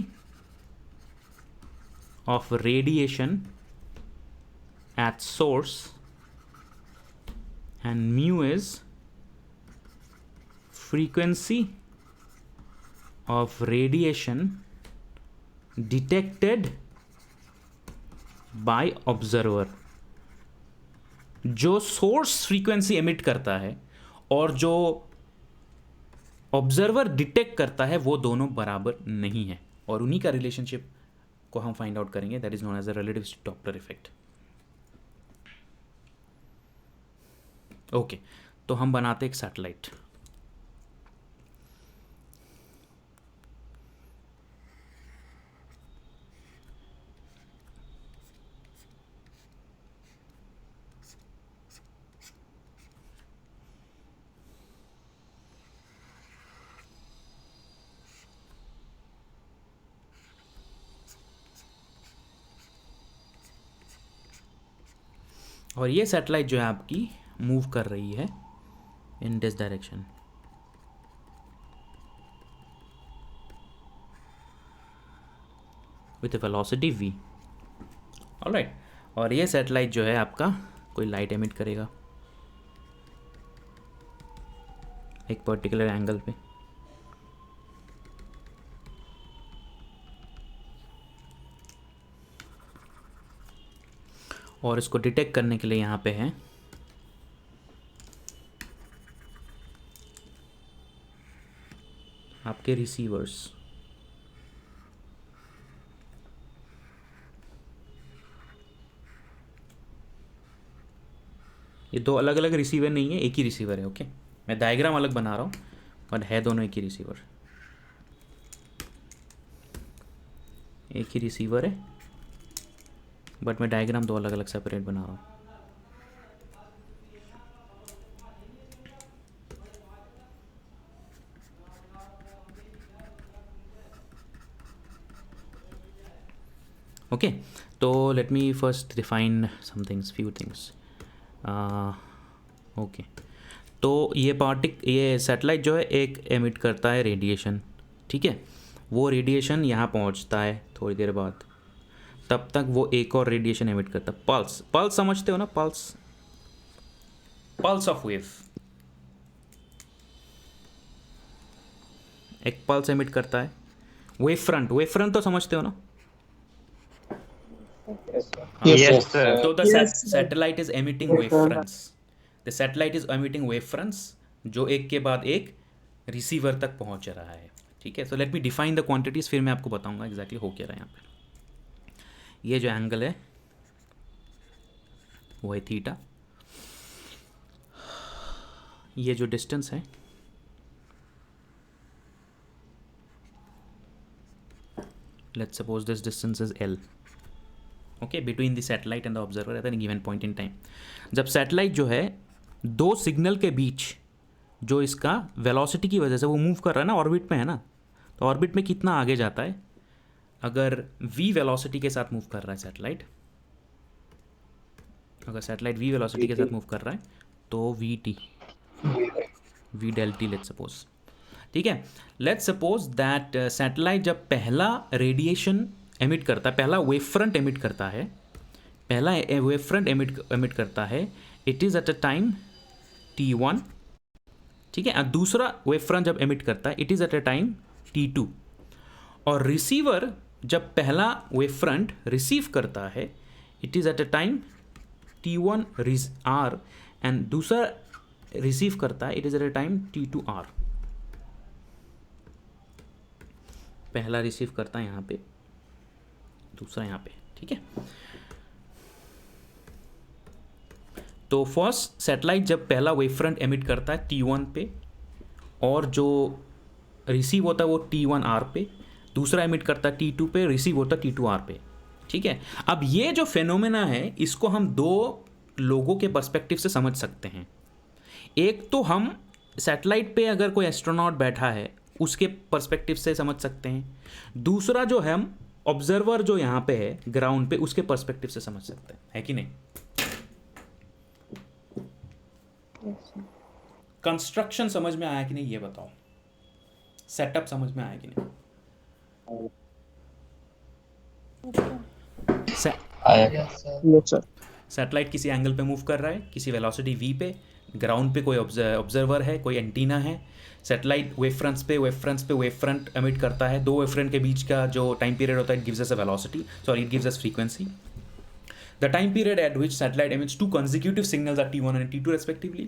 of radiation at source, and mu is frequency of radiation detected by observer. जो source frequency emit करता है और जो observer detect करता है वो दोनों बराबर नहीं है, और उन्हीं का रिलेशनशिप को हम फाइंड आउट करेंगे। That is known as a relativistic Doppler effect. Okay, तो हम बनाते एक सैटेलाइट। और ये सैटेलाइट जो है आपकी मूव कर रही है in this direction. With velocity v। Alright, और ये सैटेलाइट जो है आपका कोई लाइट एमिट करेगा एक पर्टिकुलर एंगल पे। और इसको डिटेक्ट करने के लिए यहाँ पे है आपके रिसीवर्स। ये दो अलग अलग रिसीवर नहीं है, एक ही रिसीवर है। ओके, मैं डायग्राम अलग बना रहा हूँ बट है दोनों एक ही रिसीवर। एक ही रिसीवर है बट मैं डायग्राम दो अलग अलग सेपरेट बना रहा हूँ। ओके, तो let me first define some things, few things. Okay, तो ये सैटेलाइट जो है एक एमिट करता है रेडिएशन, ठीक है। वो रेडिएशन यहाँ पहुँचता है थोड़ी देर बाद, तब तक वो एक और रेडिएशन एमिट करता है। पल्स समझते हो ना, पल्स ऑफ वेव। एक पल्स एमिट करता है। वेव फ्रंट तो समझते हो ना? Yes, sir. So the Yes, sir. satellite is emitting Yes, wave sir. fronts. The satellite is emitting wave fronts जो एक के बाद एक रिसीवर तक पहुंच रहा है। ठीक है, so let me define the quantities, फिर मैं आपको बताऊंगा एग्जैक्टली हो क्या रहा है यहाँ पे। ये जो एंगल है वो है थीटा, ये जो डिस्टेंस है let's suppose this distance is L, okay, between the satellite and the observer at any given point in time. जब सैटेलाइट जो है दो सिग्नल के बीच जो इसका वेलोसिटी की वजह से वो मूव कर रहा है ना, ऑर्बिट में है ना, तो ऑर्बिट में कितना आगे जाता है? अगर v वेलोसिटी के साथ मूव कर रहा है सैटेलाइट, अगर सैटेलाइट v वेलोसिटी के साथ मूव कर रहा है तो v del T let's suppose. ठीक है, लेट्स सपोज दैट सैटेलाइट जब पहला रेडिएशन एमिट करता है, पहला वेव फ्रंट एमिट करता है, पहला वेव फ्रंट एमिट करता है, it is at a time t1। ठीक है, और दूसरा वेव फ्रंट जब एमिट करता है it is at a time t2। और रिसीवर जब पहला वेव फ्रंट रिसीव करता है it is at a time t1 r, and दूसरा रिसीव करता है it is at a time t2 r। पहला रिसीव करता है यहाँ पे, दूसरा यहाँ पे। ठीक है, तो फर्स्ट सैटेलाइट जब पहला वेव फ्रंट एमिट करता है t1 पे, और जो रिसीव होता है वो t1 r पे, दूसरा एमिट करता है t2 पे, रिसीव होता है t2 r पे। ठीक है, अब ये जो फेनोमेना है इसको हम दो लोगों के पर्सपेक्टिव से समझ सकते हैं। एक तो हम सैटेलाइट पे अगर कोई एस्ट्रोनॉट बैठा है उसके पर्सपेक्टिव से समझ सकते हैं, दूसरा जो है हम ऑब्जर्वर जो यहाँ पे है ग्राउंड पे उसके पर्सपेक्टिव से समझ सकते हैं, है कि नहीं? कंस्ट्रक्शन समझ में आया कि नहीं ये बताओ, सेटअप समझ में आया कि नहीं? Yes sir. सैटेलाइट किसी एंगल पे मूव कर रहा है, किसी वेलोसिटी v पे, ग्राउंड पे कोई ऑब्जर्वर है, कोई एंटीना है। सैटेलाइट वेव फ्रंट्स पे वेव फ्रंट एमिट करता है, दो वेव फ्रंट के बीच का जो टाइम पीरियड होता है it gives us a velocity, sorry it gives us frequency. The time period at which satellite emits two consecutive signals are T1 and T2 respectively.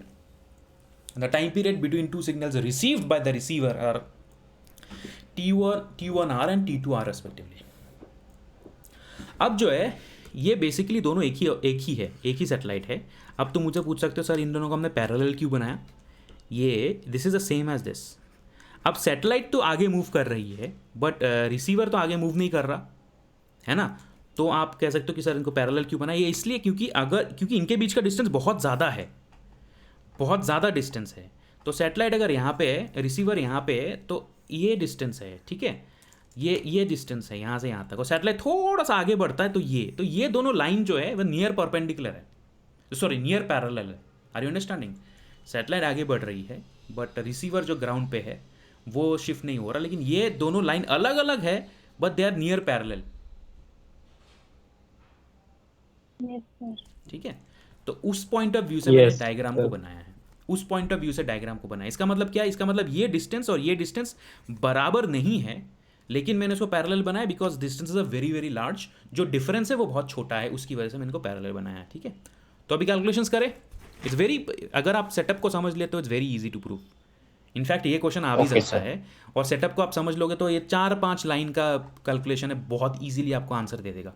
And the time period between two signals received by the receiver are T1R and T2R respectively. अब जो है ये basically दोनों एक ही satellite है। अब तो मुझे पूछ सकते हो सर इन दोनों को हमने पैरेलल क्यों बनाया? ये this is the same as this. अब सैटेलाइट तो आगे मूव कर रही है बट रिसीवर तो आगे मूव नहीं कर रहा है ना, तो आप कह सकते हो कि सर इनको पैरेलल क्यों बनाया? ये इसलिए क्योंकि इनके बीच का डिस्टेंस बहुत ज़्यादा है, बहुत ज़्यादा डिस्टेंस है। तो सैटेलाइट अगर यहाँ पे है, रिसीवर यहाँ पे है, तो ये डिस्टेंस है, ठीक है, ये डिस्टेंस है यहाँ से यहाँ तक, और सैटेलाइट थोड़ा सा आगे बढ़ता है तो ये दोनों लाइन जो है वह नियर परपेंडिकुलर है, सॉरी नियर पैरेलल है। Are you understanding? सैटेलाइट आगे बढ़ रही है बट रिसीवर जो ग्राउंड पे है वो शिफ्ट नहीं हो रहा, लेकिन ये दोनों लाइन अलग अलग है but they are near parallel. ठीक है, तो उस पॉइंट ऑफ व्यू से मैंने डायग्राम को बनाया है, उस पॉइंट ऑफ व्यू से डायग्राम को बनाया। इसका मतलब क्या है? इसका मतलब ये डिस्टेंस और ये डिस्टेंस बराबर नहीं है, लेकिन मैंने उसको पैरेलल बनाया because distance is a very very large, जो डिफरेंस है वो बहुत छोटा है, उसकी वजह से मैंने इनको पैरेलल बनाया है। ठीक है, तो अभी कैलकुलेशंस करें। इट्स वेरी, अगर आप सेटअप को समझ लेते हो it's very easy to prove. In fact ये क्वेश्चन आ भी सकता है, और सेटअप को आप समझ लोगे तो ये 4-5 लाइन का कैलकुलेशन है, बहुत ईजिली आपको आंसर दे देगा।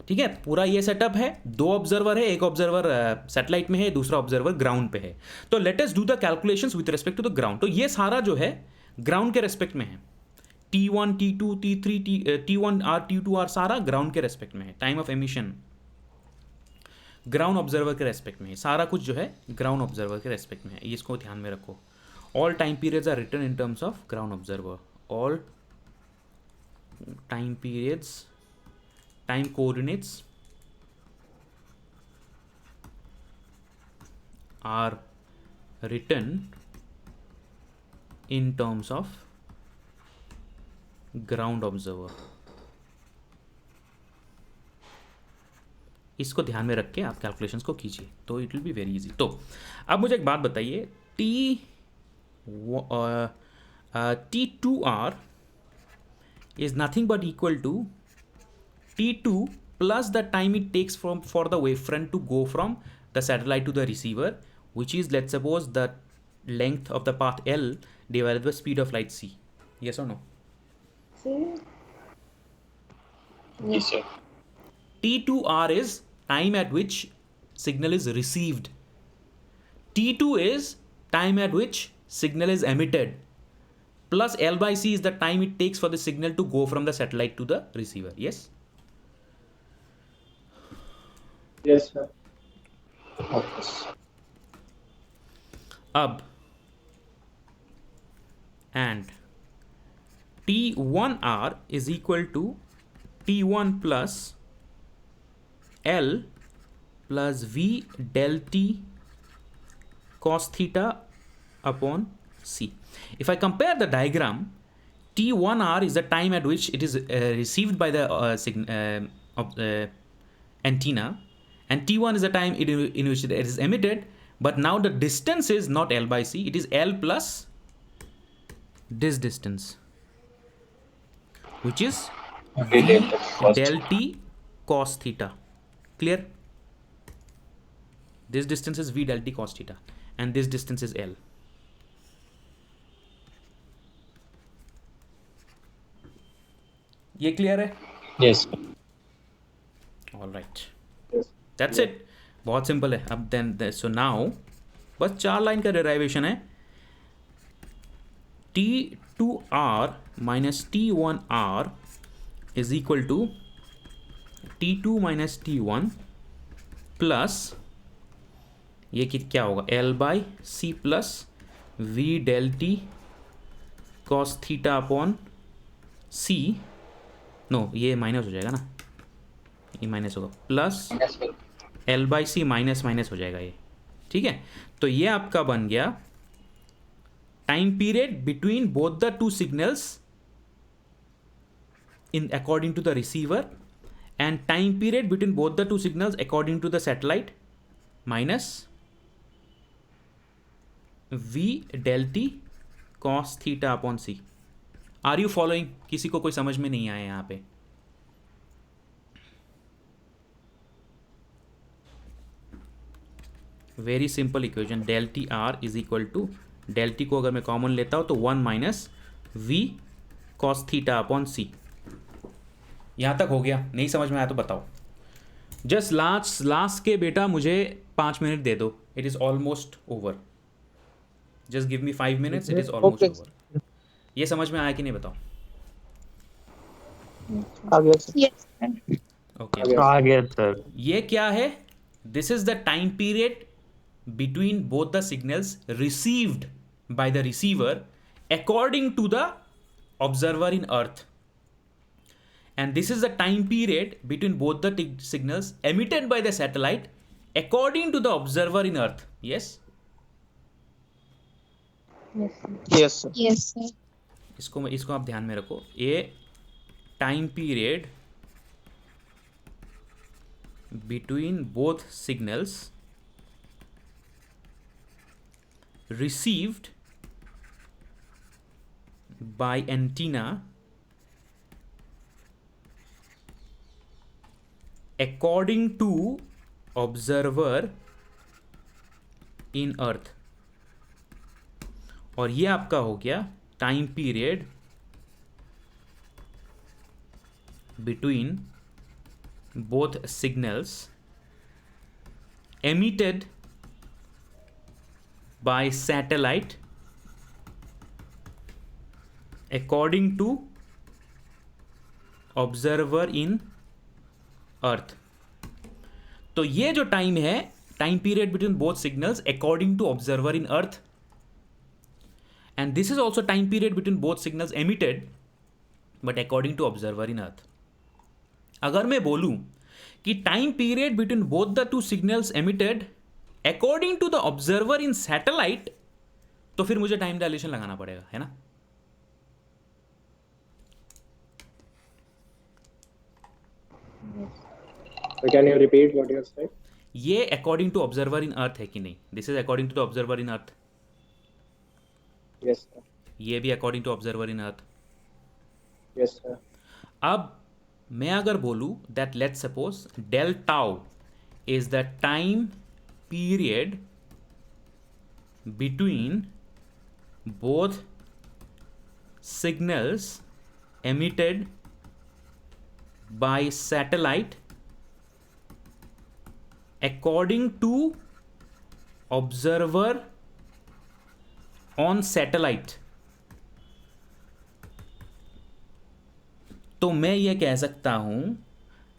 ठीक है, पूरा ये सेटअप है, 2 ऑब्जर्वर है, एक ऑब्जर्वर सैटेलाइट में है, दूसरा ऑब्जर्वर ग्राउंड पे है। तो let us do the calculations with respect to the ground. तो ये सारा जो है ग्राउंड के रेस्पेक्ट में है, T1, T2, T3, T1R, T2R सारा ग्राउंड के रेस्पेक्ट में है। Time of emission ground observer के रेस्पेक्ट में है, सारा कुछ जो है ग्राउंड ऑब्जर्वर के रेस्पेक्ट में है, ये इसको ध्यान में रखो। All time periods are written in terms of ground observer, all time periods, time coordinates are written in terms of ground observer। इसको ध्यान में रख के आप कैलकुलेशंस को कीजिए तो it will be very easy. तो अब मुझे एक बात बताइए, T2R is nothing but equal to T2 plus the time it takes for the wavefront to go from the satellite to the receiver, which is, let's suppose, the length of the path L divided by speed of light c. Yes or no? Yes, sir. T2R is time at which signal is received. T2 is time at which signal is emitted. Plus L by C is the time it takes for the signal to go from the satellite to the receiver. Yes? Yes, sir. अब and T1R is equal to T1 plus L plus V del T cos theta upon C. If I compare the diagram, T1R is the time at which it is received by the antenna, and T1 is the time in which it is emitted. But now the distance is not L by C, it is L plus this distance, which is V del T cos theta. Clear? This distance is V del T cos theta, and this distance is L. ये clear है? Yes. All right. That's it. बहुत simple है. अब then so now बस 4 line का derivation है. T2R minus T1R is equal to T2 minus T1 plus ये क्या होगा? L by C plus V del T cos theta upon C. No ये माइनस हो जाएगा ना, ये माइनस होगा, plus L by C minus minus हो जाएगा ये. ठीक है, तो ये आपका बन गया time period between both the two signals in according to the receiver and time period between both the two signals according to the satellite minus V del T cos theta upon C. Are you following? किसी को कोई समझ में नहीं आया यहाँ पे? Very simple equation. Del T R is equal to, del T को अगर मैं कॉमन लेता हूँ तो 1 minus V cos theta upon सी. यहाँ तक हो गया? नहीं समझ में आया तो बताओ. जस्ट लास्ट के बेटा मुझे 5 मिनट दे दो. It is almost over. Just give me 5 minutes. It is almost over. ये समझ में आया कि नहीं बताओ? आ गया सर. ओके, आ गया सर. ये क्या है? This is the time period between both the signals received by the receiver according to the observer in earth, and this is the time period between both the signals emitted by the satellite according to the observer in earth. Yes? Yes sir. Yes sir. इसको आप ध्यान में रखो. ये time period between both signals received by antenna according to observer in earth. और ये आपका हो गया time period between both signals emitted by satellite according to observer in earth. तो ये जो टाइम है, time period between both signals according to observer in earth, and this is also time period between both signals emitted but according to observer in earth. अगर मैं बोलूं कि time period between both the two signals emitted according to the observer in satellite, तो फिर मुझे time dilation लगाना पड़ेगा, है ना? Can you repeat what you said? ये according to observer in earth है कि नहीं? This is according to the observer in earth. Yes. ये भी according to observer in earth. Yes sir. अब मैं अगर बोलूँ that let's suppose del tau is the time period between both signals emitted by satellite according to observer on satellite। तो मैं ये कह सकता हूं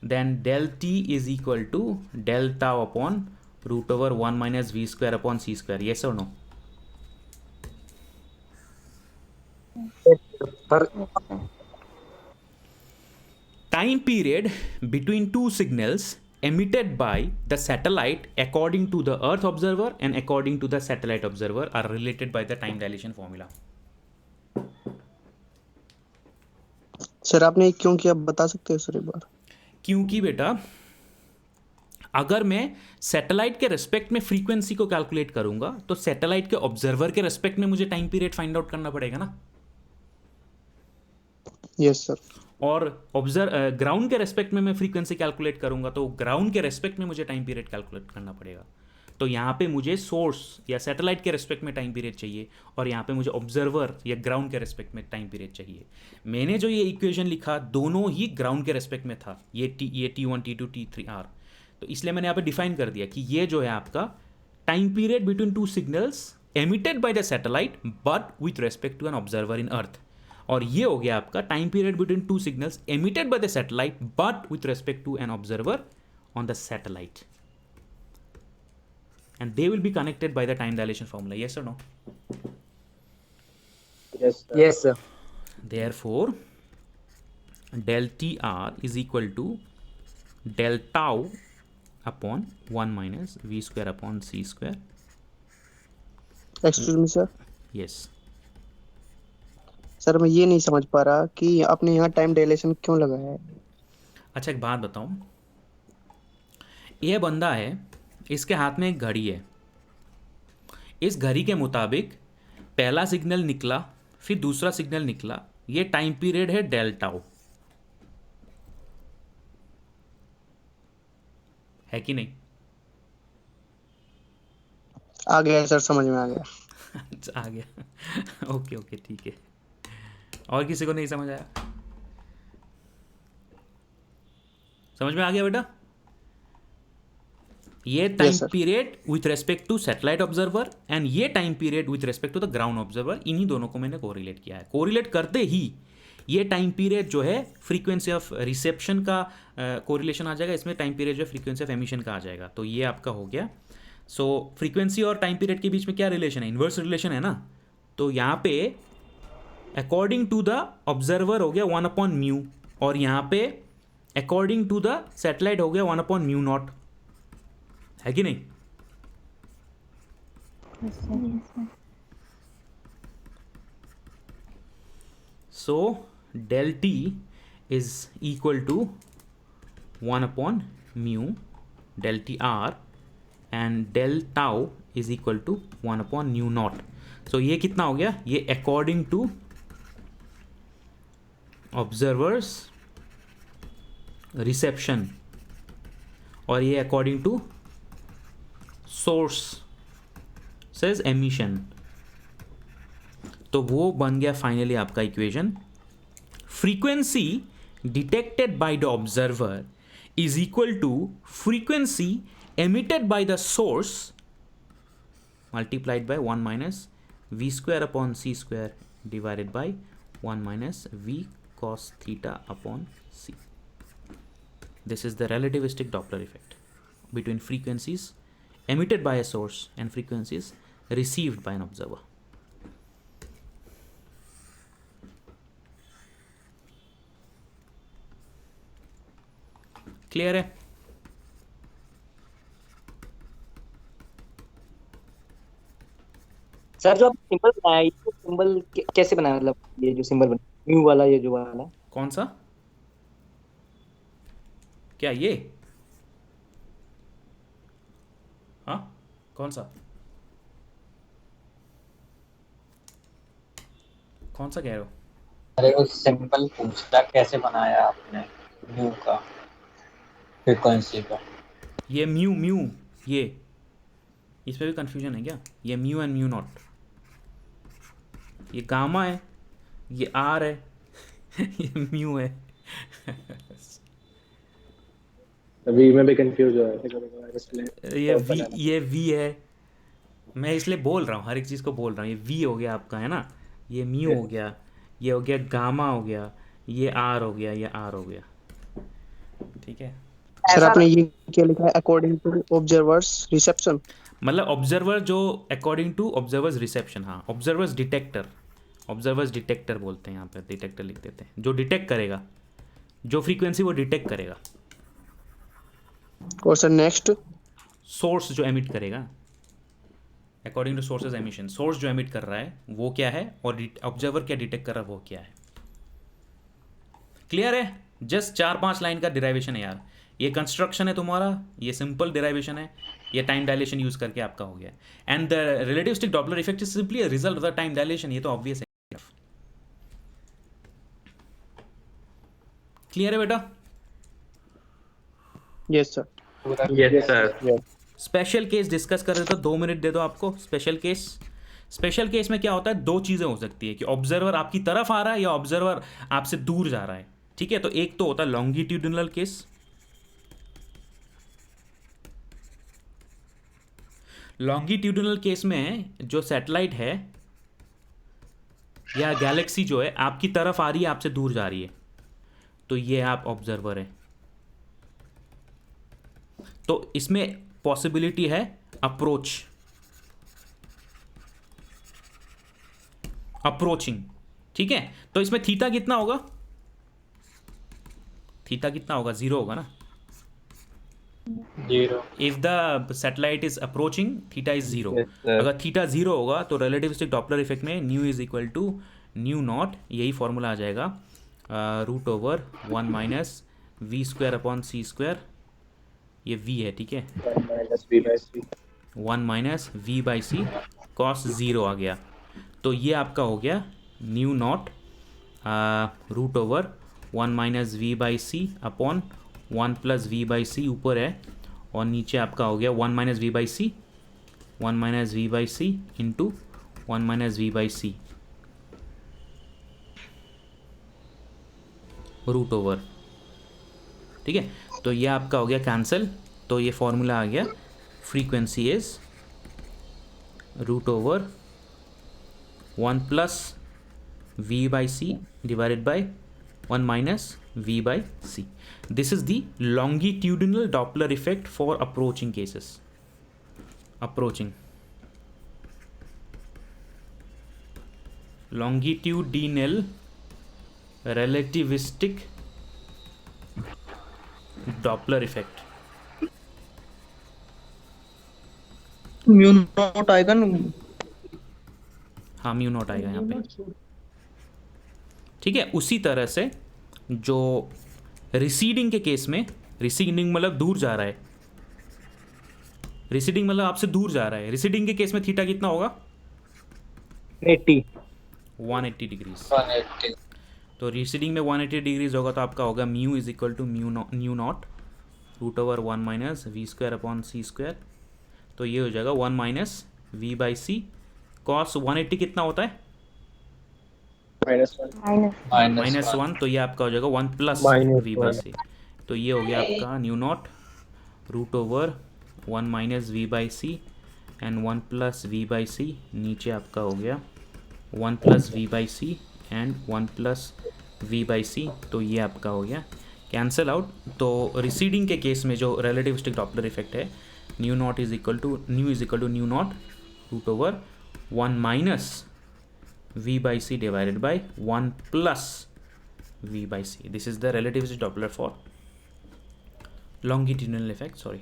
then del T is equal to del tau upon root over 1 minus we square upon C square. Yes और no? Time period between two signals emitted by the satellite according to the Earth observer and according to the satellite observer are related by the time dilation formula. Sir आपने क्यों किया बता सकते हो sir एक बार? क्योंकि बेटा अगर मैं सैटेलाइट के रेस्पेक्ट में फ्रीक्वेंसी को कैलकुलेट करूंगा तो सैटेलाइट के ऑब्जर्वर के रेस्पेक्ट में मुझे टाइम पीरियड फाइंड आउट करना पड़ेगा ना। Yes sir. और ग्राउंड के रेस्पेक्ट में मैं फ्रीक्वेंसी कैलकुलेट करूंगा तो ग्राउंड के रेस्पेक्ट में मुझे टाइम पीरियड कैलकुलेट करना पड़ेगा। तो यहाँ पे मुझे सोर्स या सैटेलाइट के रेस्पेक्ट में टाइम पीरियड चाहिए और यहाँ पे मुझे ऑब्जर्वर या ग्राउंड के रेस्पेक्ट में टाइम पीरियड चाहिए। मैंने जो ये इक्वेशन लिखा दोनों ही ग्राउंड के रेस्पेक्ट में था, ये T1 T2 T3 R। तो इसलिए मैंने यहाँ पे डिफाइन कर दिया कि ये जो है आपका time period between two signals emitted by the satellite but with respect to an observer in earth, और ये हो गया आपका time period between two signals emitted by the satellite but with respect to an observer on the satellite, and they will be connected by the time dilation formula. Yes or no? Yes sir. Yes sir. Therefore del TR is equal to del tau upon 1 minus v square upon c square. Excuse me sir. Yes. Sir मैं ये नहीं समझ पा रहा कि आपने यहाँ time dilation क्यों लगाया है। अच्छा एक बात बताऊं, ये बंदा है, इसके हाथ में एक घड़ी है, इस घड़ी के मुताबिक पहला सिग्नल निकला फिर दूसरा सिग्नल निकला, ये टाइम पीरियड है डेल टाउ, है कि नहीं? आ गया सर, समझ में आ गया। अच्छा आ गया। ओके ओके ठीक है। और किसी को नहीं समझ आया? समझ में आ गया बेटा? ये time period with respect to satellite observer and ये time period with respect to the ground observer, इन्हीं दोनों को मैंने कोरिलेट किया है। कोरिलेट करते ही ये टाइम पीरियड जो है फ्रीक्वेंसी ऑफ रिसेप्शन का कोरिलेशन आ जाएगा, इसमें टाइम पीरियड जो है फ्रीक्वेंसी ऑफ एमिशन का आ जाएगा। तो ये आपका हो गया। सो फ्रीक्वेंसी और टाइम पीरियड के बीच में क्या रिलेशन है? इन्वर्स रिलेशन है ना। तो यहाँ पे अकॉर्डिंग टू द ऑब्जर्वर हो गया 1/μ और यहाँ पे अकॉर्डिंग टू द सैटेलाइट हो गया 1/μ0, है कि नहीं? So del T is equal to 1/μ del T r and del tau is equal to 1/μ0। So ये कितना हो गया? ये अकॉर्डिंग टू ऑब्जर्वर्स रिसेप्शन और ये according to source's emission. तो वो बन गया फाइनली आपका equation. Frequency detected by the observer is equal to frequency emitted by the source multiplied by 1 minus we square upon C square divided by 1 minus V cos theta upon c. This is the relativistic Doppler effect between frequencies emitted by a source and frequencies received by an observer. Clear है? Sir जो आप symbol बनाया, ये symbol कैसे बनाया? मतलब ये जो सिंबल बना म्यू वाला, ये जो वाला कौन सा? क्या ये? हाँ कौन सा? कौन सा कह रहे हो? अरे वो सिंपल पूछता कैसे बनाया आपने म्यू का फ्रीक्वेंसी का। ये म्यू ये इसमें भी कंफ्यूजन है क्या? ये म्यू एंड म्यू नॉट, ये गामा है, ये आर है ये म्यू है अभी मैं भी कंफ्यूज हो रहा इसलिए ये वी है। मैं इसलिए बोल रहा हूँ, हर एक चीज़ को बोल रहा हूँ। ये वी हो गया आपका, है ना, ये म्यू हो गया, ये हो गया गामा हो गया, ये आर हो गया, ये आर हो गया, ठीक है। सर आपने ये क्या लिखा है अकॉर्डिंग टू ऑब्जर्वर्स रिसेप्शन? मतलब ऑब्जर्वर जो अकॉर्डिंग टू ऑब्जर्वर्स रिसेप्शन, हाँ ऑब्जर्वर्स डिटेक्टर बोलते हैं यहाँ पे, डिटेक्टर लिख देते हैं, जो डिटेक्ट करेगा, जो फ्रीक्वेंसी वो डिटेक्ट करेगा। और सर नेक्स्ट सोर्स जो एमिट करेगा, according to source's emission, source जो एमिट कर रहा है वो क्या है और ऑब्जर्वर क्या डिटेक्ट कर रहा है वो क्या है। क्लियर है? जस्ट 4-5 लाइन का डिराइवेशन है यार। ये कंस्ट्रक्शन है तुम्हारा, ये सिंपल डिराइवेशन है, ये टाइम डायलेशन यूज करके आपका हो गया। And the relativistic Doppler effect is simply a result of the time dilation. ये तो ऑब्वियस है। क्लियर है बेटा? Yes sir. Yes sir. Special case discuss कर रहे थे, 2 मिनट दे दो आपको। स्पेशल केस में क्या होता है, 2 चीज़ें हो सकती है कि ऑब्जर्वर आपकी तरफ आ रहा है या ऑब्जर्वर आपसे दूर जा रहा है, ठीक है। तो एक तो होता है लॉन्गिट्यूडिनल केस। लॉन्गिट्यूडिनल केस में जो सैटेलाइट है या गैलेक्सी जो है आपकी तरफ आ रही है, आपसे दूर जा रही है, तो ये आप ऑब्जर्वर है। तो इसमें पॉसिबिलिटी है अप्रोचिंग, ठीक है। तो इसमें थीटा कितना होगा? 0 होगा ना। 0 if the satellite is approaching theta is 0। अगर थीटा 0 होगा तो रिलेटिविस्टिक डॉपलर इफेक्ट में nu is equal to nu naught, यही फॉर्मूला आ जाएगा, √1 माइनस v² अपॉन c²। ये v है, ठीक है, 1 माइनस v/c cos 0 आ गया। तो ये आपका हो गया new naught √1 minus v/c upon 1 plus v/c ऊपर है, और नीचे आपका हो गया 1 minus v/c into 1 minus v/c √, ठीक है। तो ये आपका हो गया कैंसिल। तो ये फॉर्मूला आ गया, frequency is √1 plus v/c divided by 1 minus v/c। This is the longitudinal Doppler effect for approaching cases. Longitudinal relativistic Doppler effect। Mu naught आएगा ना? हाँ म्यू नॉट आएगा यहाँ पे, ठीक है। उसी तरह से जो रिसीडिंग के केस में, रिसीडिंग मतलब दूर जा रहा है, रिसीडिंग मतलब आपसे दूर जा रहा है, रिसीडिंग के केस में थीटा कितना होगा? 180 डिग्रीज। तो रिसीडिंग में 180 डिग्रीज होगा तो आपका होगा mu is equal to nu naught √1 minus v² upon c²। तो ये हो जाएगा 1 माइनस v/c cos 180 कितना होता है? -1। तो ये आपका हो जाएगा 1 प्लस v/c। तो ये हो गया आपका new naught √1 minus v/c and 1 plus v/c। नीचे आपका हो गया 1 plus v/c and 1 plus v/c। तो ये आपका हो गया कैंसल आउट। तो रिसीडिंग के केस में जो रिलेटिविस्टिक डॉपलर इफेक्ट है, nu is equal to nu naught √1 minus v/c divided by 1 plus v/c। This is the relativistic Doppler for longitudinal effect। Sorry,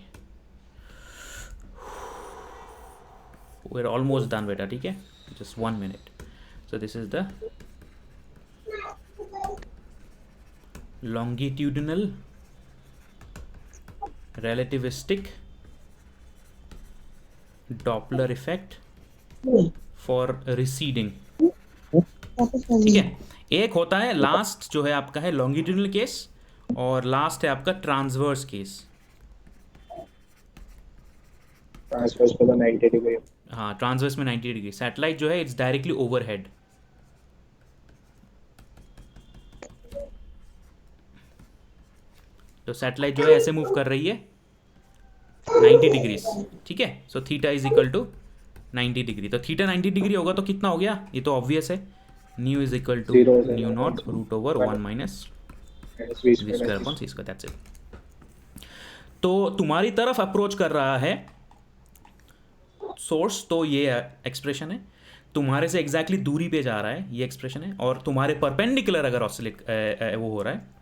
we are almost done बेटा, ठीक है, just 1 minute. So this is the longitudinal relativistic Doppler effect for receding ठीक है, एक होता है last जो है आपका है लॉन्गिट्यूडनल केस, और लास्ट है आपका ट्रांसवर्स केस। ट्रांसवर्स पे तो 90 डिग्री। हाँ, ट्रांसवर्स में 90 डिग्री। सैटेलाइट जो है इट्स डायरेक्टली ओवरहेड। तो सैटेलाइट जो है ऐसे मूव कर रही है 90 डिग्रीज, ठीक है। So theta is equal to 90 degree. तो थीटा 90 डिग्री होगा तो कितना हो गया, ये तो ऑब्वियस है, nu is equal to nu naught root over 1 minus we square upon C square, that's it. तो तुम्हारी तरफ अप्रोच कर रहा है सोर्स, तो ये एक्सप्रेशन है। तुम्हारे से एग्जैक्टली दूरी पे जा रहा है, ये एक्सप्रेशन है। और तुम्हारे परपेंडिकुलर अगर ऑसिलेट वो हो रहा है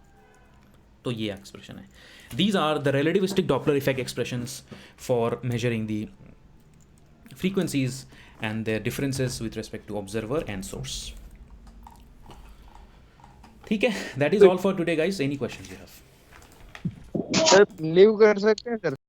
तो ये एक्सप्रेशन है। These are the relativistic Doppler effect expressions for measuring the frequencies and their differences with respect to observer and source. ठीक है, that is all for today guys. Any questions you have? Sir leave कर सकते हैं sir?